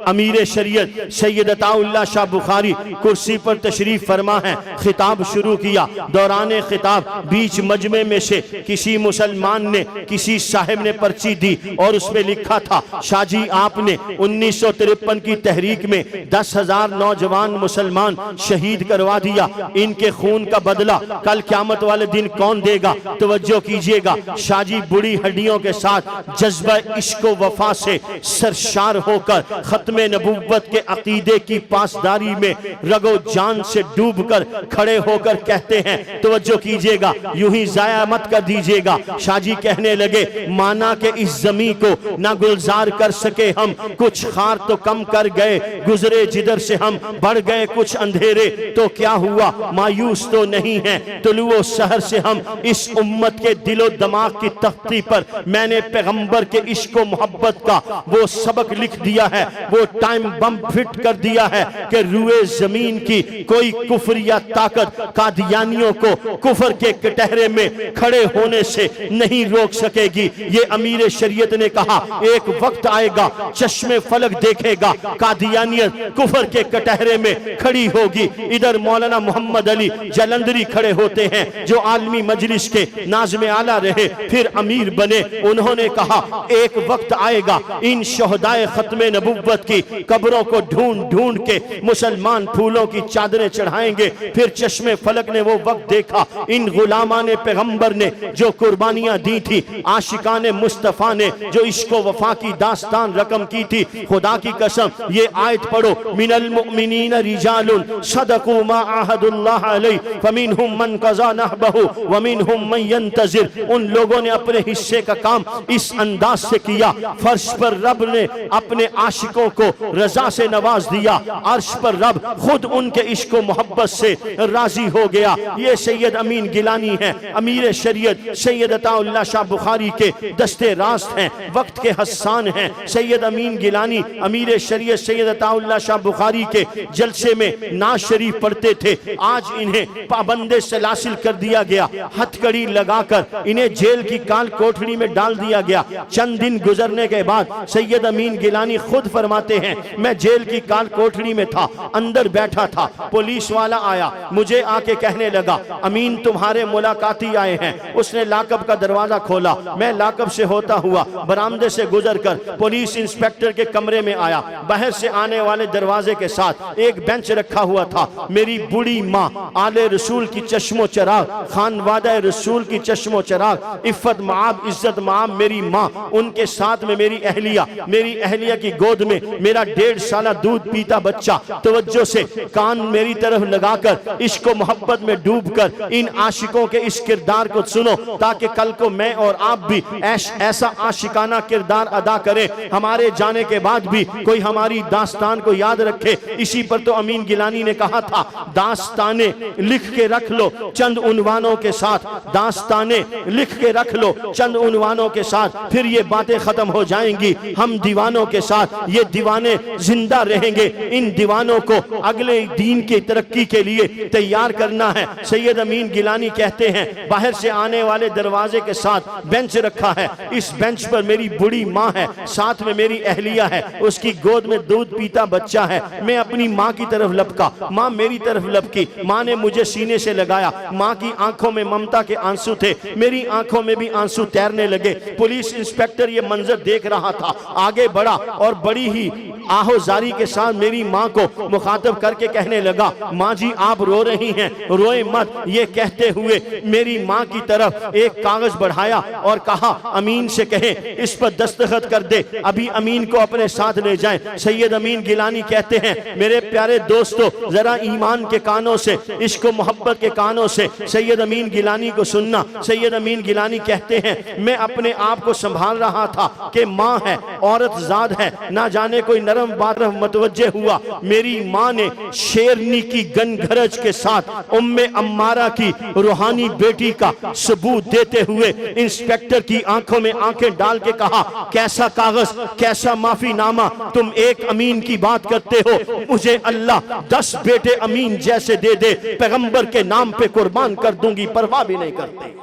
अमीर शरीयत सैयद अताउल्लाह शाह बुखारी कुर्सी पर तशरीफ फरमा है। खिताब शुरू किया। दौराने खिताब बीच मजमे में से किसी मुसलमान ने किसी साहिब ने पर्ची दी और उसमें लिखा था शाहजी आपने 1953 की तहरीक में 10,000 नौजवान मुसलमान शहीद करवा दिया। इनके खून का बदला कल क़यामत वाले दिन कौन देगा? तवज्जो कीजिएगा, शाहजी बुरी हड्डियों के साथ जज्बा इश्क व वफा से सरशार होकर खत्मे नबूवत के अकीदे की पासदारी में रगो जान से डूबकर खड़े होकर कहते हैं, तवज्जो कीजिएगा, यूं ही जाया मत कर दीजिएगा। शाहजी कहने लगे माना के इस जमी को ना गुलजार कर सके हम, कुछ खार तो कम कर गए, गुजरे जिधर से हम बढ़ गए कुछ अंधेरे, तो क्या हुआ मायूस तो नहीं है तुलुओ शहर से हम। इस उम्मत के दिलो दिमाग की तख्ती पर मैंने पैगंबर के इश्क व मोहब्बत का वो सबक लिख दिया है, वो टाइम बम फिट कर दिया है कि रुए जमीन की कोई कुफर या ताकत कादियानियों को कुफर के कटहरे में खड़े होने से नहीं रोक सकेगी। ये अमीर शरीयत ने कहा एक वक्त आएगा चश्मे फलक देखेगा, कादियानियत कुफर के कटहरे में खड़ी होगी। इधर मौलाना मोहम्मद अली जलंधरी खड़े होते हैं जो आलमी मजलिस के नाज़िम आला रहे, फिर अमीर बने। उन्होंने कहा एक वक्त आएगा, इन शोहदाए खत्मे नबुव्वत की कब्रों को ढूंढ ढूंढ के मुसलमान फूलों की चादरें चढ़ाएंगे। फिर चश्मे फलक ने वो वक्त देखा, इन गुलामाने पैगंबर ने जो कुर्बानियां दी थी, आशिकाने मुस्तफा ने जो इश्को वफा की दास्तान रकम की थी। खुदा की कसम ये आयत पढ़ो, मिनल मुमिनीन रिजालुन सदकू मा आहदुल्लाह अलैहि फमिनहुम मन क़ज़ा नहबहु व मिनहुम मन यंतज़िर। उन लोगों ने अपने हिस्से का काम इस अंदाज से किया, फर्श पर रब ने अपने आशिकों को रजा से नवाज दिया, अर्श पर रब खुद उनके इश्क व मोहब्बत से राजी हो गया। ये सैयद अमीन गिलानी है, अमीर शरीयत सैयद अताउल्लाह शाह बुखारी के दस्ते रास्त हैं, वक्त के हसान हैं। सैयद अमीन गिलानी अमीर शरीयत सैयद अताउल्लाह शाह बुखारी के जलसे में नाज शरीफ पढ़ते थे। आज इन्हें पाबंदे सलासिल कर दिया गया, हथकड़ी लगाकर इन्हें जेल की काल कोठरी में डाल दिया गया। चंद दिन गुजरने के बाद सैयद अमीन गिलानी खुद फरमाते हैं, मैं जेल की काल कोठरी में था, अंदर बैठा था, पुलिस वाला आया, मुझे आके कहने लगा अमीन तुम्हारे मुलाकाती आए हैं। उसने लाकब का दरवाजा खोला, मैं लाकब से होता हुआ बरामदे से गुजरकर पुलिस इंस्पेक्टर के कमरे में आया। बाहर से आने वाले दरवाजे के साथ एक बेंच रखा हुआ था। मेरी बूढ़ी माँ आले रसूल की चश्मो चराग, खानवादा रसूल की चश्मो चराग, इफ्फत माब इज्जत माब मेरी माँ, उनके साथ में मेरी अहलिया की गोद में मेरा 1.5 साल दूध पीता बच्चा। तवज्जो से कान मेरी तरफ लगाकर इश्क मोहब्बत में डूबकर इन आशिकों के इस किरदार को सुनो, ताकि कल को मैं और आप भी ऐसा आशिकाना किरदार अदा करें, हमारे जाने के बाद भी कोई हमारी दास्तान को याद रखे। इसी पर तो अमीन गिलानी ने कहा था, दास्ताने लिख के रख लो चंद उन्वानों के साथ, दास्ताने लिख के रख लो चंद उन्वानों के साथ, फिर ये बातें खत्म हो जाएंगी। हम दीवानों के साथ ये दीवाने जिंदा रहेंगे। इन दीवानों को अगले दीन की तरक्की के लिए तैयार करना है। सैयद अमीन गिलानी कहते हैं, बाहर से आने वाले दरवाजे के साथ बेंच रखा है, इस बेंच पर मेरी बूढ़ी माँ है, साथ में मेरी अहलिया है, उसकी गोद में दूध पीता बच्चा है। मैं अपनी माँ की तरफ लपका, माँ मेरी तरफ लपकी, माँ ने मुझे सीने से लगाया। माँ की आंखों में ममता के आंसू थे, मेरी आंखों में भी आंसू तैरने लगे। पुलिस इंस्पेक्टर ये मंजर देख रहा था, आगे बढ़ा और बड़ी ही आहोजारी के साथ मेरी माँ को मुखातब करके कहने लगा, माँ जी आप रो रही हैं, रोए मत। ये कहते हुए मेरी माँ की तरफ एक कागज बढ़ाया और कहा, अमीन से कहें इस पर दस्तखत कर दे, अभी अमीन को अपने साथ ले जाएं। सैयद अमीन गिलानी कहते हैं, मेरे प्यारे दोस्तों जरा ईमान के कानों से, इश्क मोहब्बत के कानों से सैयद अमीन गिलानी को सुनना। सैयद अमीन गिलानी कहते हैं, मैं अपने आप को संभाल रहा था कि माँ है, औरत जाद है, ना जाने कोई नरम बात मतवज्जे हुआ। मेरी माँ ने शेरनी की गनगरज के साथ उम्मे अम्मारा की रूहानी बेटी का सबूत देते हुए इंस्पेक्टर की आंखों में आंखें डाल के कहा, कैसा कागज, कैसा माफीनामा, तुम एक अमीन की बात करते हो, मुझे अल्लाह 10 बेटे अमीन जैसे दे दे, पैगंबर के नाम पे कुर्बान कर दूंगी, परवाह भी नहीं करते।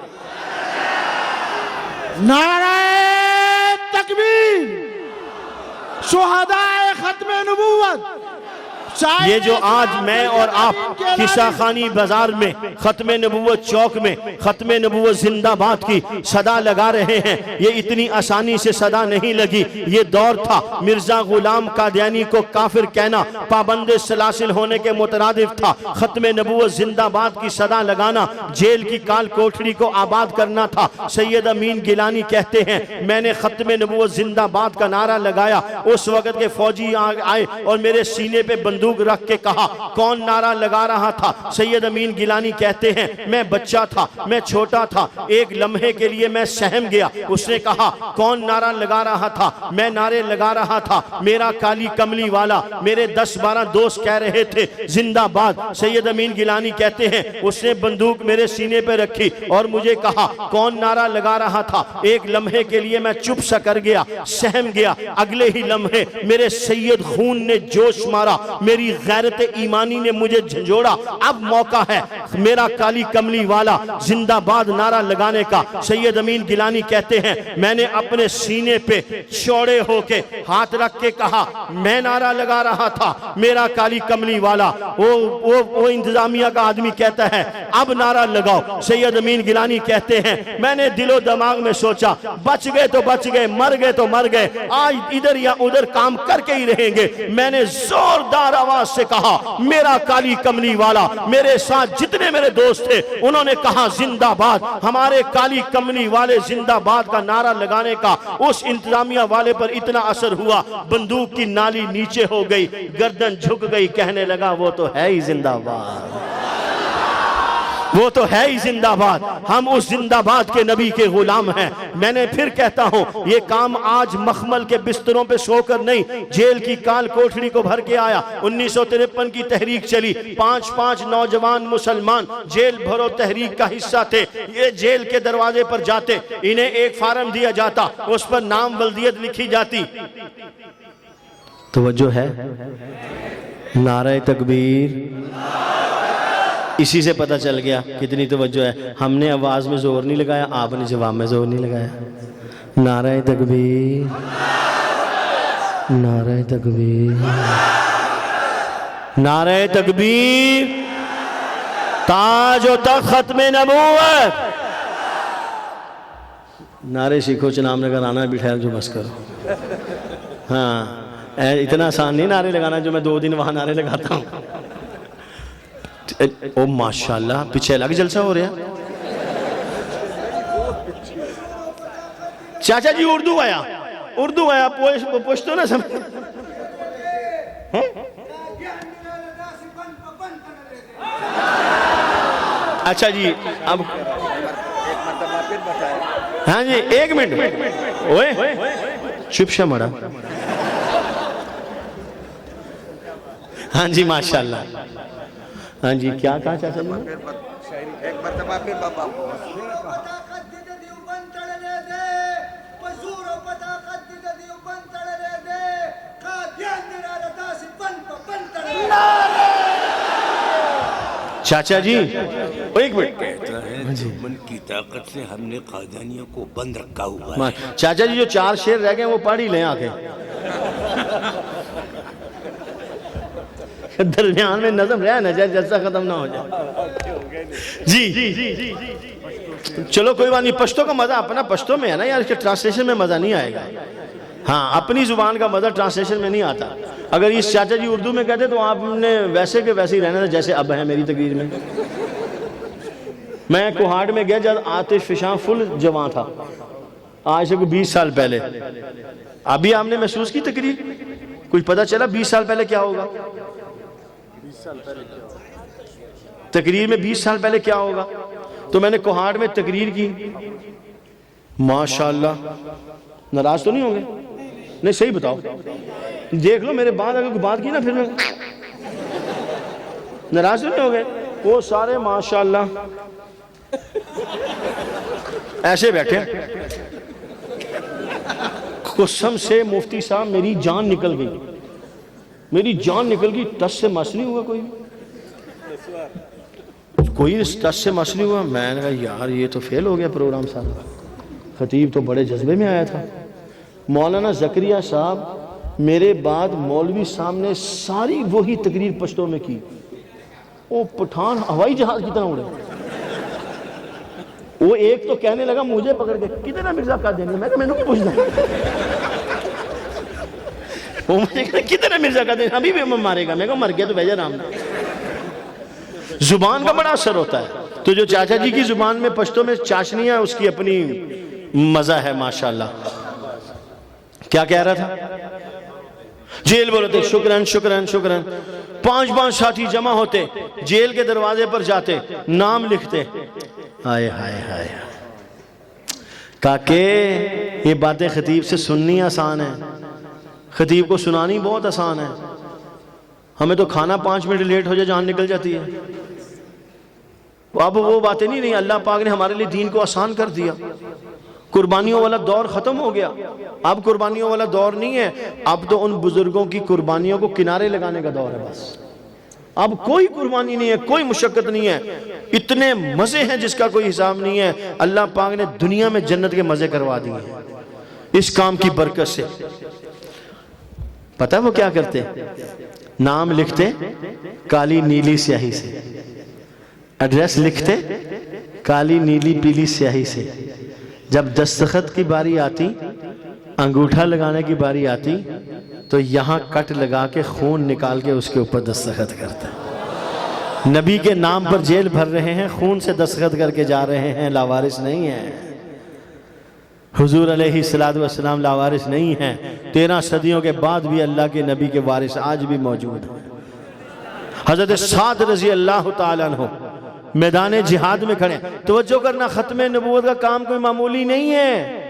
नारे तकबीर, शुहदाए खत्मे नबूवत। ये जो आज मैं और आप किस्सा खानी बाजार में खत्मे नबूवत चौक में खत्मे नबूवत जिंदाबाद की सदा लगा रहे हैं, ये इतनी आसानी से सदा नहीं लगी। ये दौर था मिर्जा गुलाम कादियानी को काफिर कहना पाबंदे सलासिल होने के मुतरादिफ था। खत्मे नबूवत जिंदाबाद की सदा लगाना जेल की काल कोठरी को आबाद करना था। सैयद अमीन गिलानी कहते हैं, मैंने खत्मे नबूवत जिंदाबाद का नारा लगाया, उस वक्त के फौजी आए और मेरे सीने पे बंदूक रख के कहा, कौन नारा लगा रहा था? सैयद अमीन गिलानी कहते हैं, मैं बच्चा था, मैं छोटा था, एक लम्हे के लिए मैं सहम गया। उसने कहा, कौन नारा लगा रहा था? मैं नारे लगा रहा था, मेरा काली कमली वाला, मेरे 10-12 दोस्त कह रहे थे जिंदाबाद। सैयद अमीन गिलानी कहते हैं, उसने बंदूक मेरे सीने पे रखी और मुझे कहा, कौन नारा लगा रहा था? एक लम्हे के लिए मैं चुप सा कर गया, सहम गया। अगले ही लम्हे मेरे सैयद खून ने जोश मारा, मेरी गैरत ईमानी ने मुझे झंझोड़ा, अब मौका है मेरा काली कमली वाला जिंदाबाद नारा लगाने का। सैयद अमीन गिलानी कहते हैं मैंने अपने सीने पे चौड़े होके हाथ रख के कहा, मैं नारा लगा रहा था मेरा काली कमली वाला। वो इंतजामिया का आदमी कहता है अब नारा लगाओ। सैयद अमीन गिलानी कहते हैं मैंने दिलो दिमाग में सोचा, बच गए तो बच गए, मर गए तो मर गए, आज इधर या उधर काम करके ही रहेंगे। मैंने जोरदार आवाज से कहा मेरा काली कमली वाला। मेरे साथ जितने मेरे दोस्त थे उन्होंने कहा जिंदाबाद। हमारे काली कमली वाले जिंदाबाद का नारा लगाने का उस इंतजामिया वाले पर इतना असर हुआ, बंदूक की नाली नीचे हो गई, गर्दन झुक गई, कहने लगा वो तो है ही जिंदाबाद, वो तो है ही जिंदाबाद। हम उस जिंदाबाद के नबी के गुलाम हैं। मैंने फिर कहता हूं ये काम आज मखमल के बिस्तरों पे सोकर नहीं, जेल की काल कोठरी को भर के आया। 1953 की तहरीक चली, 5-5 नौजवान मुसलमान जेल भरो तहरीक का हिस्सा थे। ये जेल के दरवाजे पर जाते, इन्हें एक फार्म दिया जाता, उस पर नाम बल्दियत लिखी जाती। तवज्जो है, नारे तकबीर। इसी से पता चल गया कितनी तवज्जो है। हमने आवाज में जोर नहीं लगाया, आपने जवाब में जोर नहीं लगाया। नारे तकबीर, नारे तकबीर, नारे तकबीर, ताज व तख्त खत्मे नबूवत। नारे सीखो चनाम नगर आना भी ठहर जो बस करो। हाँ, इतना आसान नहीं नारे लगाना जो मैं 2 दिन वहां नारे लगाता हूं। ओ माशाल्लाह, पीछे अलग जलसा हो रहा। चाचा जी उर्दू आया, उर्दू आया, पूछ तो ना समझ। अच्छा जी, अब हाँ जी 1 मिनट ओए चुप शा मड़ा। हाँ जी माशाल्लाह। हाँ जी, क्या कहा चाचा जी? एक मरतबा फिर बाबा चाचा जी 1 मिनट। मन की ताकत से हमने कादियानियों को बंद रखा हुआ है। चाचा जी जो 4 शेर रह गए वो पढ़ ही लें आके। दरमियान में नज़म रहा ना जाए, जलसा खत्म ना हो जाए। जी चलो कोई बात नहीं, पश्तो का मजा अपना पश्तो में है ना यार, इसके ट्रांसलेशन में मजा नहीं आएगा। हाँ, अपनी जुबान का मजा ट्रांसलेशन में नहीं आता। अगर इस चाचा जी उर्दू में कहते तो आपने वैसे के वैसे ही रहना था जैसे अब है मेरी तकरीर में। मैं कोहाट में गया जब आतिश फिशां फुल जवान था, आज से 20 साल पहले। अभी आपने महसूस की तकरीर, कुछ पता चला 20 साल पहले क्या होगा? तकरीर में 20 साल पहले क्या होगा? तो मैंने कोहाट में तकरीर की, माशाल्लाह। नाराज तो नहीं होंगे? नहीं सही बताओ, देख लो मेरे बाद अगर कोई बात की ना फिर मैं नाराज तो नहीं हो गए? वो सारे माशाल्लाह ऐसे बैठे। कसम से मुफ्ती साहब मेरी जान निकल गई, मेरी जान निकल गई। टस से मस नहीं हुआ, कोई टस से मस नहीं हुआ। मैंने कहा यार ये तो फेल हो गया प्रोग्राम सारा। खतीब तो बड़े जज्बे में आया था। मौलाना जकरिया साहब मेरे बाद मौलवी साहब ने सारी वही तकरीर पश्तो में की। वो पठान हवाई जहाज की तरह उड़े। वो एक तो कहने लगा मुझे पकड़ के, कितना मिर्जा का देंगे? मैं मैंने क्यों पूछना? वो मुझे कितना मिर्जा का देंगे, अभी भी मारेगा। मैं मर गया तो भेजा राम। जुबान का बड़ा असर होता है। तो जो चाचा जी की जुबान में पश्तो में चाशनी है उसकी अपनी मजा है माशाल्लाह। क्या कह रहा था? जेल बोलते शुक्रन शुक्रन शुक्रन। 5-5 साथी जमा होते, जेल के दरवाजे पर जाते, नाम लिखते। हाय हाय हाय काके, ये बातें खतीब से सुननी आसान है, खतीब को सुनानी बहुत आसान है। हमें तो खाना 5 मिनट लेट हो जाए जान निकल जाती है। अब वो बातें नहीं, अल्लाह पाक ने हमारे लिए दीन को आसान कर दिया। कुर्बानियों वाला दौर खत्म हो गया। अब कुर्बानियों वाला दौर नहीं है, अब तो उन बुजुर्गों की कुर्बानियों को किनारे लगाने का दौर है। बस अब कोई कुर्बानी नहीं है, कोई मुशक्कत नहीं है, इतने मजे हैं जिसका कोई हिसाब नहीं है। अल्लाह पाक ने दुनिया में जन्नत के मजे करवा दिए हैं इस काम की बरकत से। पता है वो क्या करते? नाम लिखते काली नीली स्याही से, एड्रेस लिखते काली नीली पीली स्याही से। जब दस्तखत की बारी आती, अंगूठा लगाने की बारी आती, तो यहां कट लगा के खून निकाल के उसके ऊपर दस्तखत करते। नबी के नाम पर जेल भर रहे हैं, खून से दस्तखत करके जा रहे हैं, लावारिस नहीं है। हुजूर अलैहिस्सलातु वस्सलाम लावारिस नहीं हैं। 13 सदियों के बाद भी अल्लाह के नबी के वारिस आज भी मौजूद हैं। हजरत साद रजी अल्लाह ताला अन्हु मैदान जिहाद में खड़े। तवज्जो करना, खत्म नबूवत का काम कोई मामूली नहीं है।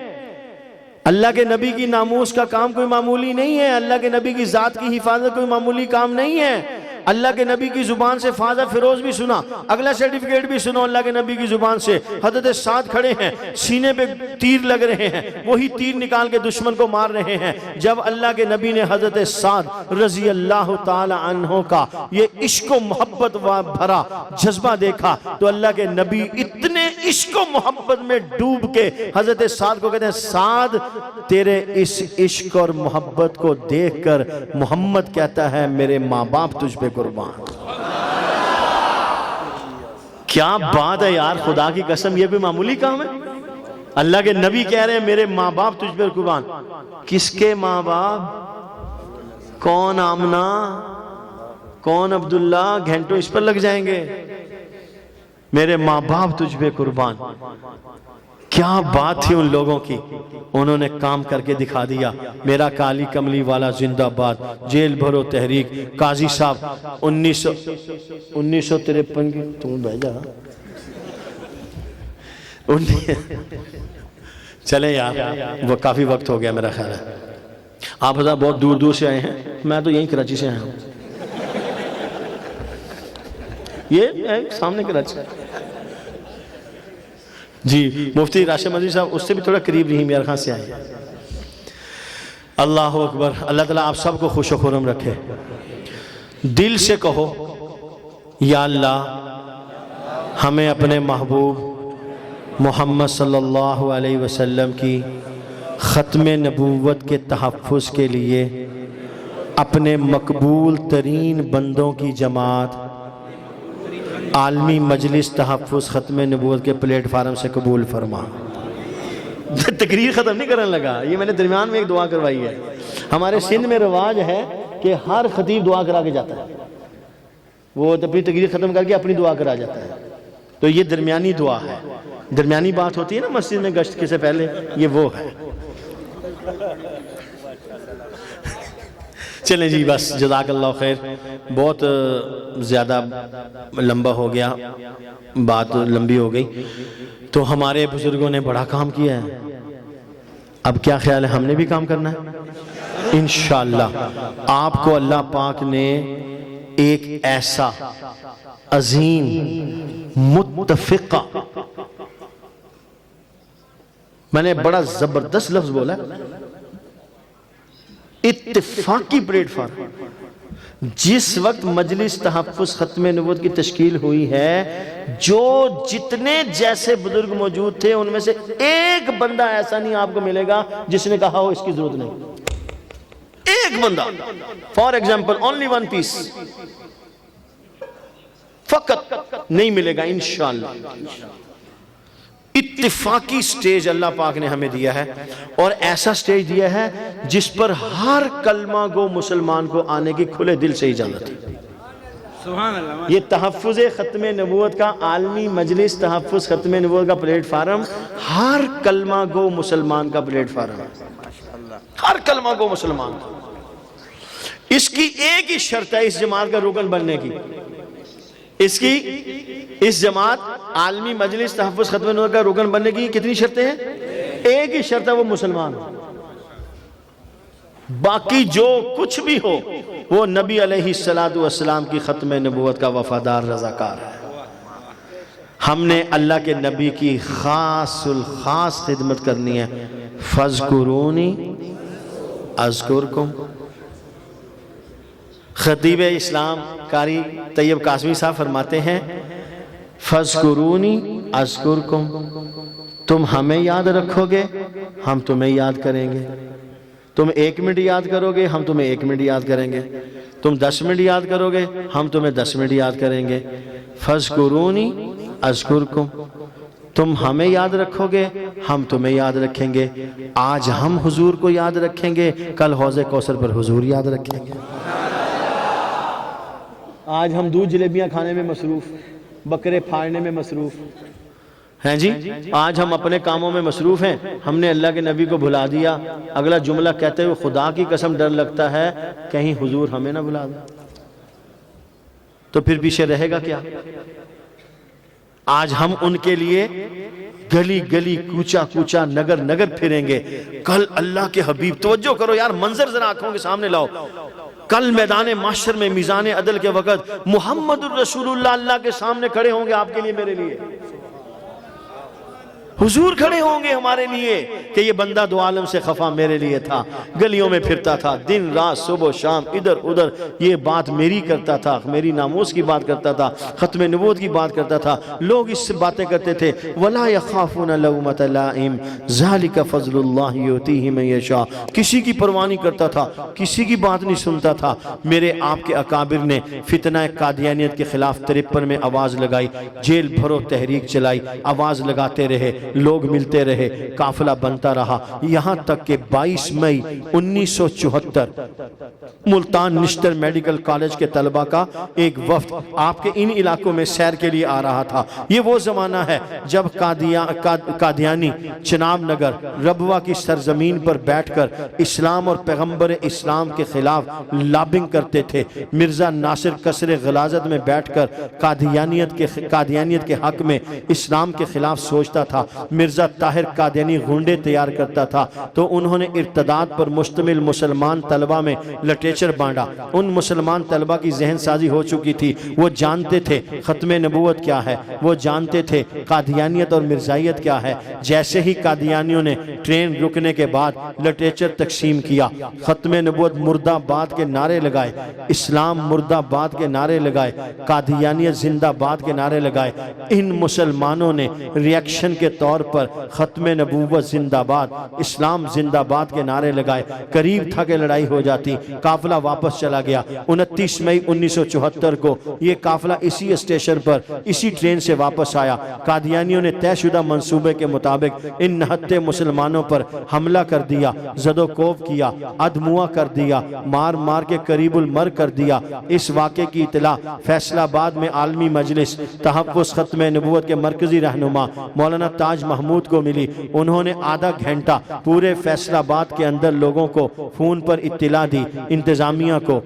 अल्लाह के नबी की नामूस का काम कोई मामूली नहीं है। अल्लाह के नबी की जात की हिफाजत कोई मामूली काम नहीं है। अल्लाह के नबी की जुबान से ख्वाजा फिरोज भी सुना, अगला सर्टिफिकेट भी सुनो अल्लाह के नबी की जुबान से। हजरत साद खड़े हैं, सीने पे तीर लग रहे हैं, वही तीर निकाल के दुश्मन को मार रहे हैं। जब अल्लाह के नबी ने हजरत साद रजी अल्लाह ताला अन्हो का ये इश्क व मोहब्बत भरा जज्बा देखा, तो अल्लाह के नबी इतने इश्क व मोहब्बत में डूब के हजरत साद को कहते हैं, साद तेरे इस इश्क और मोहब्बत को देखकर मोहम्मद कहता है मेरे माँ बाप तुझ पे कुर्बान। क्या बात है यार, खुदा की कसम, ये भी मामूली काम है। अल्लाह के नबी कह रहे हैं मेरे माँ बाप तुझ पे कुर्बान। किसके माँ बाप? कौन आमना, कौन अब्दुल्ला? घंटों इस पर लग जाएंगे। मेरे माँ बाप तुझ पे कुर्बान। क्या बात थी उन लोगों की, उन्होंने काम करके दिखा दिया। मेरा काली कमली वाला जिंदाबाद, जेल भरो तहरीक। काजी साहब 1953 की तुम भेजा चले यार, वो काफी वक्त हो गया मेरा ख्याल है। आप हज़ार बहुत दूर दूर से आए हैं, मैं तो यहीं कराची से आया हूँ। ये सामने कराची जी। मुफ्ती राशिद मजीद साहब उससे भी थोड़ा करीब रही, मेरे खान से आए। अल्लाह अकबर। अल्लाह ताला आप सबको खुश व खुर्रम रखे। दिल से कहो, या अल्लाह हमें अपने महबूब मोहम्मद सल्लल्लाहु अलैहि वसल्लम की ख़त्म नबूवत के तहफ़्फ़ुज़ के लिए अपने मकबूल तरीन बंदों की जमात आलमी मजलिस तहफ़्फ़ुज़ ख़त्म नबूवत के प्लेटफार्म से कबूल फरमा। तकरीर ख़त्म नहीं करने लगा, ये मैंने दरमियान में एक दुआ करवाई है। हमारे सिंध में रिवाज है कि हर खतीब दुआ करा के जाता है, वो अपनी तकरीर ख़त्म करके अपनी दुआ करा जाता है। तो ये दरमियानी दुआ है, दरमियानी बात होती है ना मस्जिद में गश्त के से पहले, ये वो है। चलें जी, बस जज़ाकल्लाह खैर। बहुत ज़्यादा लंबा हो गया, बात लंबी हो गई। तो हमारे बुजुर्गों ने बड़ा काम किया है, अब क्या ख्याल है हमने भी काम करना है इंशाअल्लाह। आपको अल्लाह पाक ने एक ऐसा अजीम मुत्तफ़िक़ा, मैंने बड़ा जबरदस्त लफ्ज बोला, इत्तिफाकी प्लेटफार्म। जिस वक्त मजलिस तहफ़्फ़ुज़ ख़त्म नबूवत की तश्कील हुई है, जो जितने जैसे बुजुर्ग मौजूद थे उनमें से एक बंदा ऐसा नहीं आपको मिलेगा जिसने कहा हो इसकी जरूरत नहीं। एक बंदा, for example only one piece, फकत नहीं मिलेगा इंशाअल्लाह। इत्तिफाकी स्टेज अल्लाह पाक ने हमें दिया है, और ऐसा स्टेज दिया है जिस पर हर कलमा गो मुसलमान को आने की खुले दिल से इजाजत है। ये तहफ़्फ़ुज़ ख़त्म नबूवत का आलमी मजलिस, तहफ़्फ़ुज़ ख़त्म नबूवत का प्लेटफार्म हर कलमा गो मुसलमान का प्लेटफार्म है, हर कलमा गो मुसलमान। इसकी एक ही शर्त है इस जमात का रुकन बनने की, इसकी इस जमात आलमी मजलिस तहफ़्फ़ुज़ ख़त्म नबूवत का रुकन बनने की कितनी शर्तें हैं? एक ही शर्त है, वो मुसलमान। बाकी जो कुछ भी हो वो नबी अलैहिस्सलातु वस्सलाम की ख़त्म नबूवत का वफादार रज़ाकार है। हमने अल्लाह के नबी की खासुल खास खिदमत करनी है। फज़कुरूनी अज़कुरकुम। खतीब इस्लाम कारी तैयब कासमी साहब फरमाते हैं फज़कुरूनी अज़कुरकुम, तुम हमें याद रखोगे हम तुम्हें याद करेंगे। तुम 1 मिनट याद करोगे हम तुम्हें 1 मिनट याद करेंगे। तुम 10 मिनट याद करोगे हम तुम्हें 10 मिनट याद करेंगे। फज़कुरूनी अज़कुरकुम, तुम हमें याद रखोगे हम तुम्हें याद रखेंगे। आज हम हुजूर को याद रखेंगे, कल हौज़े कौसर पर हुजूर याद रखेंगे। आज हम दूध जलेबियां खाने में मसरूफ, बकरे फाड़ने में मसरूफ हैं जी। आज हम अपने कामों में मसरूफ हैं, हमने अल्लाह के नबी को भुला दिया। अगला जुमला कहते हुए खुदा की कसम डर लगता है कहीं हुजूर हमें ना भुला दे, तो फिर पीछे रहेगा क्या। आज हम उनके लिए गली गली कूचा कूचा नगर नगर फिरेंगे। कल अल्लाह के हबीब, तवज्जो करो यार, मंजर जरा आंखों के सामने लाओ। कल मैदान माशर में मीज़ान अदल के वक़्त मुहम्मदुर रसूलुल्लाह अल्लाह के सामने खड़े होंगे, आपके लिए मेरे लिए हुजूर खड़े होंगे हमारे लिए कि ये बंदा दो आलम से खफा मेरे लिए था, गलियों में फिरता था दिन रात सुबह शाम इधर उधर, ये बात मेरी करता था, मेरी नामोस की बात करता था, खत्म नबूवत की बात करता था। लोग इससे बातें करते थे वला यखाफून लौमत लाइम ज़ालिका फ़ज़लुल्लाहि युतीहि मन यशा। किसी की परवाह नहीं करता था, किसी की बात नहीं सुनता था। मेरे आपके अकाबिर ने फितना कादियानियत के खिलाफ 53 में आवाज़ लगाई, जेल भरो तहरीक चलाई, आवाज़ लगाते रहे, लोग मिलते रहे, काफिला बनता रहा, यहां तक कि 22 मई 1974 मुल्तान निश्तर मेडिकल कॉलेज के तलबा का एक वफ्द आपके इन इलाकों में सैर के लिए आ रहा था। ये वो जमाना है जब कादियानी चिनाब नगर रबवा की सरजमीन पर बैठकर इस्लाम और पैगंबर इस्लाम के खिलाफ लॉबिंग करते थे। मिर्जा नासिर कसरे गलाजत में बैठकर कादियानियत के हक में इस्लाम के खिलाफ सोचता था। मिर्जा ताहिर कादियानी गुंडे तैयार करता था, तो उन्होंने इर्तदाद पर मुश्तमिल मुसलमान तलबा में लिटरेचर बांटा। उन मुसलमान तलबा की जहन साजी हो चुकी थी, वो जानते थे खत्म नबूवत क्या है, वो जानते थे कादियानियत और मिर्जाइयत क्या है। जैसे ही कादियानियों ने ट्रेन रुकने के बाद लिटरेचर तकसीम किया, खत्म नबूवत मुर्दाबाद के नारे लगाए, इस्लाम मुर्दाबाद के नारे लगाए, कादियानियत जिंदाबाद के नारे लगाए। इन मुसलमानों ने रिएक्शन के तौर पर खत्म नबूवत जिंदाबाद, इस्लाम जिंदाबाद के नारे लगाए। करीब था कि लड़ाई हो जाती, काफिला वापस चला गया। 29 मई 1974 को यह काफिला इसी स्टेशन पर इसी ट्रेन से वापस आया। कादियानियों ने तयशुदा मंसूबे के मुताबिक इन 69 मुसलमानों पर हमला कर दिया, जदोकोब किया, अदमुआ कर दिया, मार मार के करीबुल मर कर दिया। इस वाक़े की इतला फैसलाबाद में आलमी मजलिस तहफ़्फ़ुज़ खत्म नबूवत के मरकजी रहनुमा मौलाना ताज महमूद को मिली। उन्होंने आधा घंटा पूरे फैसलाबाद के अंदर लोगों को फोन पर इत्तिला दी। इंतजामिया को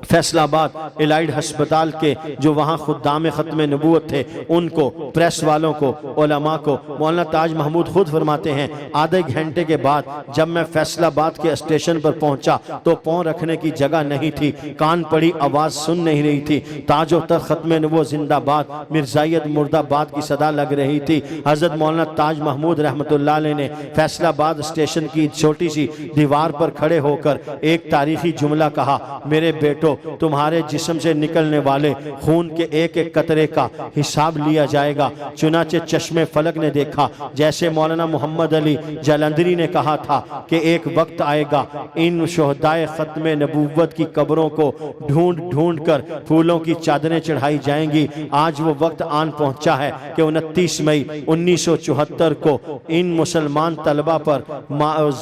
फैसलाबाद इलाइड अस्पताल के जो वहाँ खुद्दाम खत्म नबूवत थे, उनको, प्रेस वालों को, उलमा को, मौलाना ताज महमूद खुद फरमाते हैं आधे घंटे के बाद जब मैं फैसलाबाद के स्टेशन पर पहुंचा तो पाँव रखने की जगह नहीं थी, कान पड़ी आवाज़ सुन नहीं रही थी। ताजो तर खत्म नबूवत जिंदाबाद, मिर्जाइयत मुर्दाबाद की सदा लग रही थी। हजरत मौलाना ताज महमूद रहमतुल्लाह अलैह ने फैसलाबाद स्टेशन की छोटी सी दीवार पर खड़े होकर एक तारीखी जुमला कहा, मेरे बेटो तुम्हारे जिस्म से निकलने वाले खून के एक एक कतरे का हिसाब लिया जाएगा। चुनाचे चश्मे फलक ने देखा, जैसे मौलाना मोहम्मद अली जलंधरी ने कहा था कि एक वक्त आएगा इन शोहदाए खत्म नबूवत की कब्रों को ढूंढ ढूंढ कर फूलों की चादरें चढ़ाई जाएंगी। आज वो वक्त आन पहुंचा है कि 29 मई 1974 को इन मुसलमान तलबा पर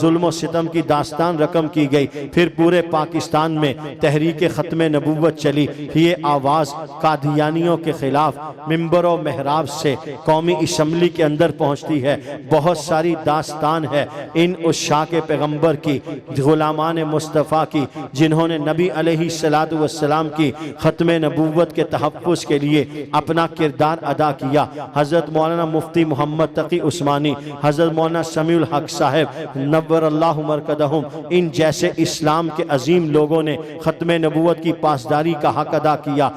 जुल्म सितम की दास्तान रकम की गई। फिर पूरे पाकिस्तान में तहरीक खत्म नबूवत चली। ये आवाज़ कादियानियों के खिलाफ मिंबर और महराब से कौमी असम्बली के अंदर पहुंचती है। बहुत सारी दास्तान है इन उस्शाक़ के पैगम्बर की, गुलामान मुस्तफ़ा की, जिन्होंने नबी अलैहिस्सलातु वस्सलाम की खत्म नबूवत के तहफ़्फ़ुज़ के लिए अपना किरदार अदा किया। हज़रत मौलाना मुफ्ती मोहम्मद तकी उस्मानी, हज़रत मौलाना समीउल हक साहब नव्वरल्लाहु मरकदहुम, इन जैसे इस्लाम के अजीम लोगों ने ख़त्म नबूवत की पासदारी का हक अदा किया।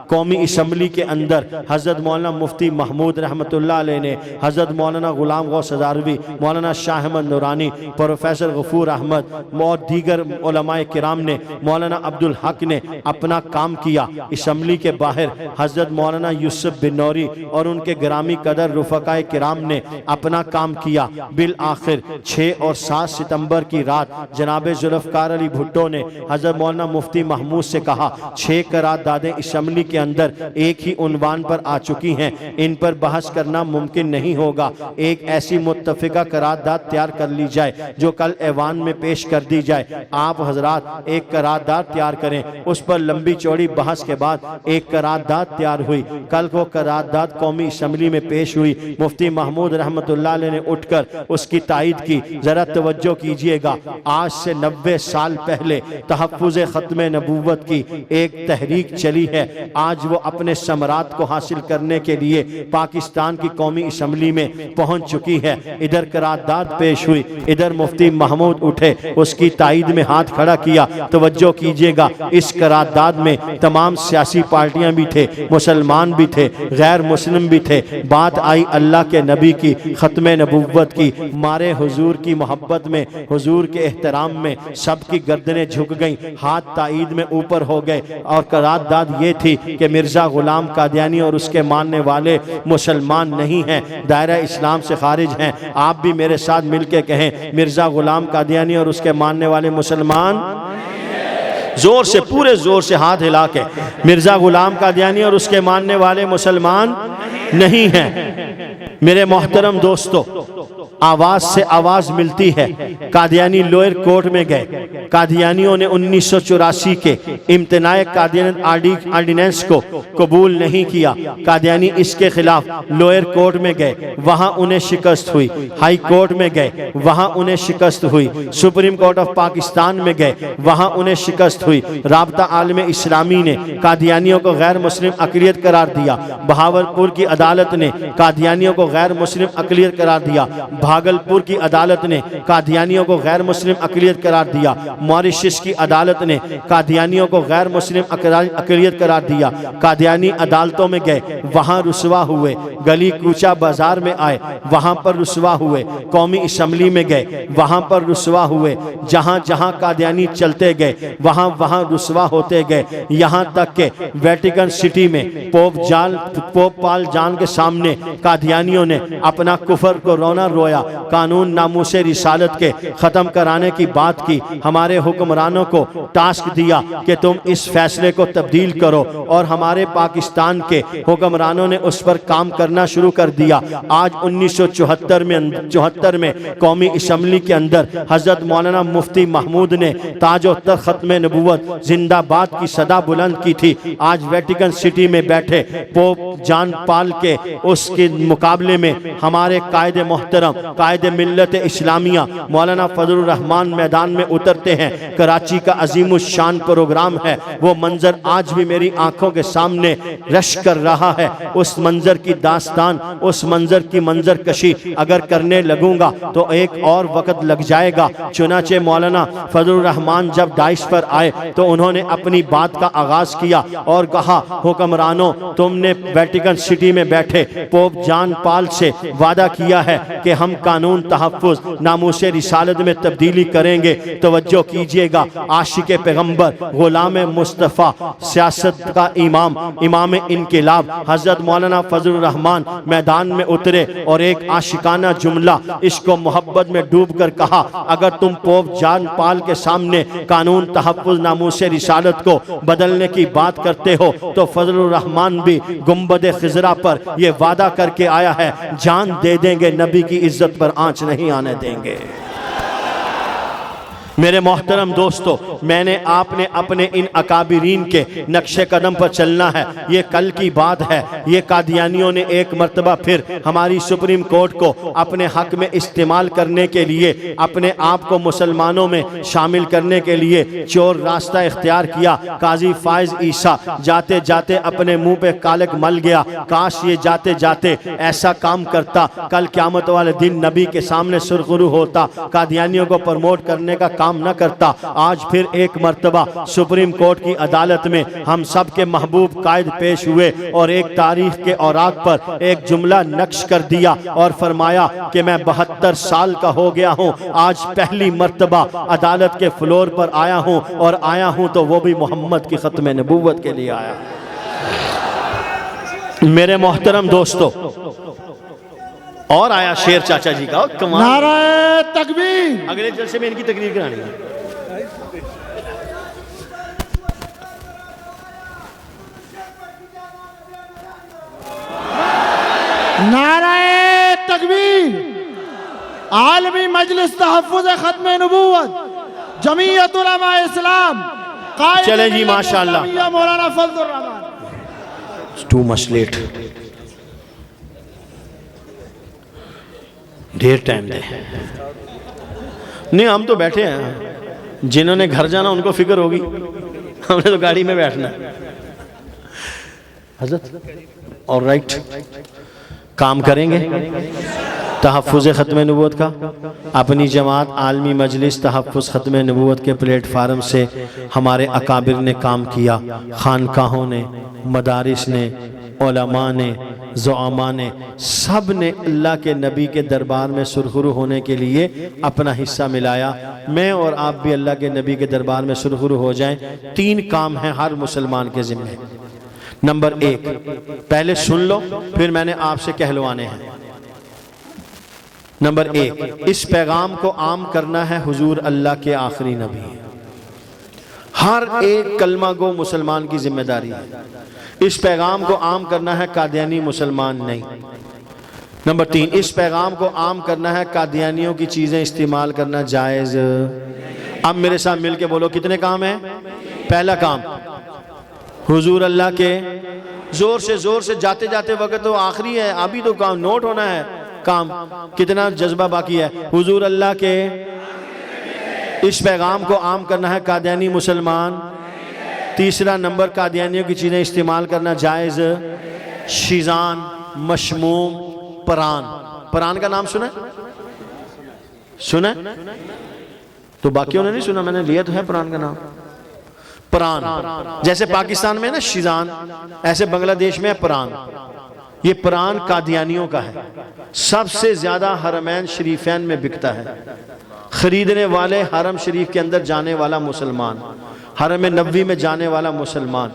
कौमी असम्बली के अंदर हज़रत मौलाना मुफ्ती महमूद रहमतुल्लाह अलैह ने, हज़रत मौलाना गुलाम गौस हज़ारवी, मौलाना शाह अहमद नूरानी, प्रोफेसर गफूर अहमद और दीगर उलमाए किराम ने, मौलाना अब्दुल हक ने अपना काम किया। असम्बली के बाहर हज़रत मौलाना यूसुफ बिन नौरी और उनके ग्रामी कदर रुफ़क़ाए किराम ने अपना काम किया। बिल आखिर 6 और 7 सितंबर की रात जनाब जुल्फ़कार अली भुट्टो ने हज़रत मौलाना मुफ्ती महमूद से कहा, 6 करारदादें असम्बली के अंदर एक ही उन्वान पर आ चुकी हैं, इन पर बहस करना मुमकिन नहीं होगा। एक ऐसी मुत्तफ़िका करारदाद तैयार कर ली जाए जो कल ऐवान में पेश कर दी जाए। आप हजरात एक करारदाद तैयार करें, उस पर लंबी चौड़ी बहस के बाद एक करारदाद तैयार हुई। कल को करारदाद कौमी असम्बली में पेश हुई। मुफ्ती महमूद रहमतुल्लाह अलैह ने उठकर उसकी तायद की। जरा तवज्जो कीजिएगा, आज से 90 साल पहले तहफ़्फ़ुज़ ख़त्म नबूवत की एक तहरीक चली है। आज वो अपने समरात को हासिल करने के लिए पाकिस्तान की कौमी असम्बली में पहुंच चुकी है। इधर करारदाद पेश हुई, इधर मुफ्ती महमूद उठे, उसकी तायद में हाथ खड़ा किया। तवज्जो कीजिएगा, इस करारदाद में तमाम सियासी पार्टियां भी थे, मुसलमान भी थे, गैर मुस्लिम भी थे। बात आई अल्लाह के नबी की, ख़त्म नबूवत की। मारे हुजूर की मोहब्बत में, हुजूर के एहतराम में सबकी गर्दनें झुक गईं, हाथ तायद में ऊपर हो गए। और करारदाद ये थी कि मिर्ज़ा गुलाम कादियानी और उसके मानने वाले मुसलमान नहीं हैं, दायरा इस्लाम से खारिज हैं। आप भी मेरे साथ मिलके कहें, मिर्ज़ा गुलाम कादियानी और उसके मानने वाले मुसलमान, जोर से, पूरे जोर से हाथ हिला के, मिर्ज़ा गुलाम कादियानी और उसके मानने वाले मुसलमान नहीं हैं। मेरे मोहतरम दोस्तों, आवाज से आवाज मिलती है। कादियानी लोअर कोर्ट में गए। कादियानियों ने 1984 के इम्तनाए कादियानी आर्डिनेंस को कबूल नहीं किया। कादियानी इसके खिलाफ लोअर कोर्ट में गए, वहां उन्हें शिकस्त हुई। हाई कोर्ट में गए, वहां उन्हें शिकस्त हुई। सुप्रीम कोर्ट ऑफ पाकिस्तान में गए, वहां उन्हें शिकस्त हुई। राब्ता आलमे इस्लामी ने कादियानियों को गैर मुस्लिम अक़लियत करार दिया। बहावलपुर की अदालत ने कादियानियों को गैर मुस्लिम अक़लियत करार दिया। भागलपुर की अदालत ने कादियानियों को गैर मुस्लिम अक़लियत करार दिया। मॉरिशस की अदालत ने कादियानियों को गैर मुस्लिम अक़लियत करार दिया। कादियानी अदालतों में गए, वहां रुसवा हुए। गली कूचा बाजार में आए, वहां पर रुसवा हुए। कौमी असम्बली में गए, वहां पर रुसवा हुए। जहां जहां कादियानी चलते गए, वहां वहां रुसवा होते गए। यहाँ तक के वेटिकन सिटी में पोप पाल जान के सामने कादियानियों ने अपना कुफर को रोना रोया। कानून नामूसे रिसालत के ख़त्म कराने की बात की। हमारे हुक्मरानों को टास्क दिया कि तुम इस फैसले को तब्दील करो, और हमारे पाकिस्तान के हुक्मरानों ने उस पर काम करना शुरू कर दिया। आज 1974 में कौमी असम्बली के अंदर हज़रत मौलाना मुफ्ती महमूद ने ताजो तख्त ख़त्म नबूवत जिंदाबाद की सदा बुलंद की थी। आज वेटिकन सिटी में बैठे पोप जान पाल के उसके मुकाबले में हमारे कायदे मोहतरम, कायदे मिल्लत इस्लामिया मौलाना फजलुर रहमान मैदान में उतरते हैं। कराची का अजीमुशान प्रोग्राम है। वो मंजर आज भी मेरी आंखों के सामने रश कर रहा है। उस मंजर की दास्तान, उस मंजर की मंजर कशी अगर करने लगूंगा तो एक और वक्त लग जाएगा। चुनाचे मौलाना फजलुर रहमान जब डाइस पर आए तो उन्होंने अपनी बात का आगाज किया और कहा, हुक्मरानों, तुमने वेटिकन सिटी में बैठे पोप जान पाल से वादा किया है कि हम कानून तहफ़्फ़ुज़ नामूसे रिसालत में तब्दीली करेंगे। तवज्जो कीजिएगा, आशिक़े पैगम्बर, गुलाम मुस्तफ़ा, सियासत का इमाम, इमाम इनकिलाब हज़रत मौलाना फजलुर रहमान मैदान में उतरे और एक आशिकाना जुमला इसको मोहब्बत में डूब कर कहा, अगर तुम पोप जान पाल के सामने कानून तहफ़्फ़ुज़ नामूसे रिसालत को बदलने की बात करते हो तो फजलुर रहमान भी गुंबद खिजरा पर यह वादा करके आया है, जान दे देंगे, नबी की इज्जत पर आंच नहीं आने देंगे। मेरे मोहतरम दोस्तों, मैंने आपने अपने इन अकाबिरीन के नक्शे कदम पर चलना है। ये कल की बात है। ये कादियानियों ने एक मर्तबा फिर हमारी सुप्रीम कोर्ट को अपने हक में इस्तेमाल करने के लिए, अपने आप को मुसलमानों में शामिल करने के लिए चोर रास्ता इख्तियार किया। काजी फाइज ईसा जाते जाते अपने मुंह पे कालक मल गया। काश ये जाते जाते ऐसा काम करता, कल क़यामत वाले दिन नबी के सामने सुरखरू होता, कादियानियों को प्रमोट करने का काम न करता। आज फिर एक मर्तबा सुप्रीम कोर्ट की अदालत में हम सब के महबूब कायद पेश हुए और एक तारीख के औराक पर एक जुमला नक्श कर दिया और फरमाया कि मैं 72 साल का हो गया हूँ, आज पहली मर्तबा अदालत के फ्लोर पर आया हूँ, और आया हूँ तो वो भी मोहम्मद की खत्म नबूवत के लिए आया। मेरे मोहतरम दोस्तों, और आया शेर चाचा जी का कमाल। नाराए तकबीर। अगले जलसे में इनकी तकरीर करानी है। नाराए तकबीर। आलमी मजलिस तहफ़्फ़ुज़ खत्म नबूवत जमीयत उलमा इस्लाम कायद चलें जी, माशाअल्लाह। Maulana Fazlur Rahman. Too much late, ढेर टाइम दे। नहीं, हम तो बैठे हैं, जिन्होंने घर जाना उनको फिक्र होगी, हमने तो गाड़ी में बैठना। हजरत ऑलराइट, काम करेंगे तहफ़्फ़ुज़ ख़त्म नबूवत का। अपनी जमात आलमी मजलिस तहफ़्फ़ुज़ ख़त्म नबूवत के प्लेटफार्म से हमारे अकाबिर ने काम किया। खानकाहों ने, मदारिस ने, उलमा ने, ज़ुआमा ने, सब ने अल्लाह के नबी के दरबार में सुरखरू होने के लिए अपना हिस्सा मिलाया। मैं और आप भी अल्लाह के नबी के दरबार में सुरखरू हो जाएं। 3 काम हैं हर मुसलमान के ज़िम्मे। नंबर 1, पहले सुन लो, फिर मैंने आपसे कहलवाने हैं। नंबर 1, इस पैगाम को आम करना है। हुजूर अल्लाह के आखिरी नबी, हर एक कलमा गो मुसलमान की जिम्मेदारी है। इस पैगाम को आम करना है, कादियानी मुसलमान नहीं। नंबर 3, इस पैगाम को आम करना है, कादियानियों की चीजें इस्तेमाल करना जायज। अब मेरे साथ मिलके बोलो, कितने काम हैं? पहला काम, हुजूर अल्लाह के जोर से जाते जाते वक्त तो आखिरी है, अभी तो काम नोट होना है। काम कितना जज्बा बाकी है? हुजूर अल्लाह के इस पैगाम को आम करना है, कादियानी मुसलमान। तीसरा नंबर, कादियानियों की चीज़ें इस्तेमाल करना जायज़। शीज़ान, मशमूम, परान। परान का नाम सुना है? तो बाकियों ने नहीं सुना, मैंने लिया तो है परान का नाम। परान जैसे पाकिस्तान में ना शीज़ान, ऐसे बांग्लादेश में है परान। ये परान कादियानियों का है। सबसे ज़्यादा हरमैन शरीफैन में बिकता है। खरीदने वाले हरम शरीफ के अंदर जाने वाला मुसलमान, हरम नबवी में जाने वाला मुसलमान,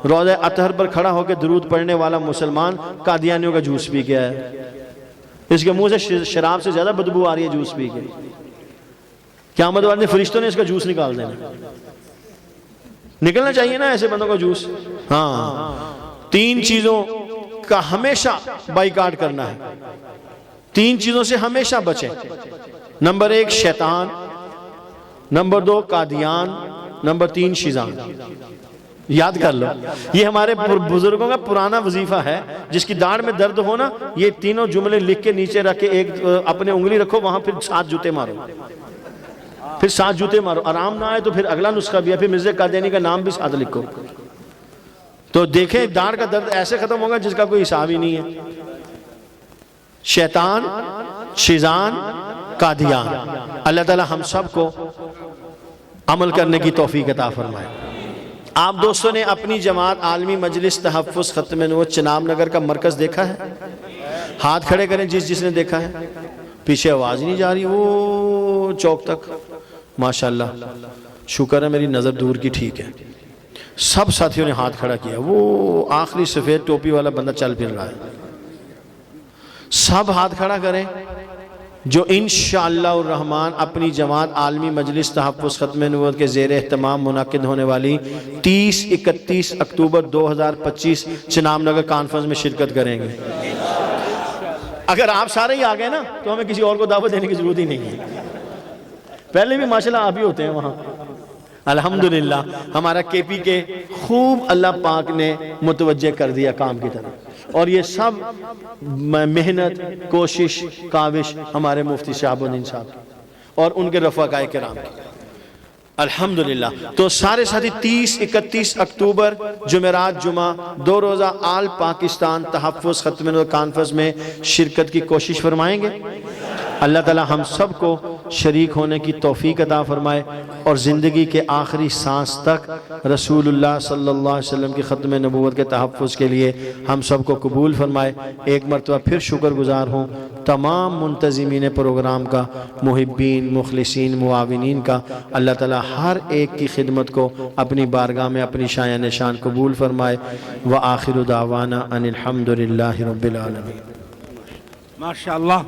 रोज़े अतहर पर खड़ा होकर दुरूद पढ़ने वाला मुसलमान कादियानियों का जूस पी गया है। इसके मुंह से शराब से ज्यादा बदबू आ रही है जूस पी के। क़यामत वाले फरिश्तों ने इसका जूस निकाल देना। निकलना चाहिए ना ऐसे बंदों का जूस। हाँ, 3 चीजों का हमेशा बाइकाट करना है। 3 चीजों से हमेशा बचें। नंबर 1 शैतान, नंबर 2 कादियान, नंबर 3 शीज़ान। याद कर लो, ये हमारे बुजुर्गों का पुराना वजीफा है। जिसकी दाढ़ में दर्द हो ना, ये तीनों जुमले लिख के नीचे रख के एक अपने उंगली रखो, वहां फिर 7 जूते मारो, फिर 7 जूते मारो। आराम ना आए तो फिर अगला नुस्खा भी है, फिर मिर्ज़ा कादियानी का नाम भी साथ लिखो, तो देखें दाढ़ का दर्द ऐसे खत्म होगा जिसका कोई हिसाब ही नहीं है। शैतान, शीज़ान, कादियान। अल्लाह ताला हम सब को अमल करने की तौफीक अता फरमाए। आप दोस्तों ने अपनी जमात आलमी मजलिस तहफ़्फ़ुज़ ख़त्म नबूवत चिनाब नगर का मरकज़ देखा है? हाथ खड़े करें जिसने देखा है। पीछे आवाज़ नहीं जा रही वो चौक तक। माशाल्लाह, शुक्र है मेरी नज़र दूर की ठीक है। सब साथियों ने हाथ खड़ा किया। वो आखिरी सफ़ेद टोपी वाला बंदा चल फिर रहा है। सब हाथ खड़ा करें जो इंशाअल्लाह रहमान अपनी जमात आलमी मजलिस तहफ़्फ़ुज़ ख़त्म नबूवत के ज़ेर एहतमाम मुनाकिद होने वाली 30-31 अक्टूबर 2025 चिनाब नगर कॉन्फ्रेंस में शिरकत करेंगे। अगर आप सारे ही आ गए ना तो हमें किसी और को दावत देने की जरूरत ही नहीं है। पहले भी माशाल्लाह आप ही होते हैं वहाँ। अल्हम्दुलिल्लाह हमारा केपी के खूब अल्लाह पाक ने मुतवज्जे कर दिया काम की तरफ, और ये सब मेहनत कोशिश काविश हमारे मुफ्ती शहाबुद्दीन साहब की और उनके रफ़ाक़ाए किराम की, अल्हम्दुलिल्लाह। तो सारे साथी 30-31 अक्टूबर जुमेरात जुमा 2 रोज़ा आल पाकिस्तान तहफ़्फ़ुज़ ख़त्म नबुव्वत कॉन्फ्रेंस में शिरकत की कोशिश फरमाएंगे। अल्लाह ताला हम सब को शरीक होने की तौफीक अता फरमाए और ज़िंदगी के आखिरी सांस तक रसूलुल्लाह सल्लल्लाहु अलैहि वसल्लम की ख़त्म नबुव्वत के तहफ़्फ़ुज़ के लिए हम सब को कबूल फरमाए। एक मरतबा फिर शुक्रगुज़ार हूँ तमाम मुंतज़िमीन प्रोग्राम का, मुहिब्बीन, मुखलिसीन, मुआविनीन का। अल्लाह ताला हर एक की खिदमत को अपनी बारगाह में अपनी शाया निशान कबूल फरमाए। व आखिरु दावाना अनिल हम्दुलिल्लाहि रब्बिल आलमीन। माशाअल्लाह।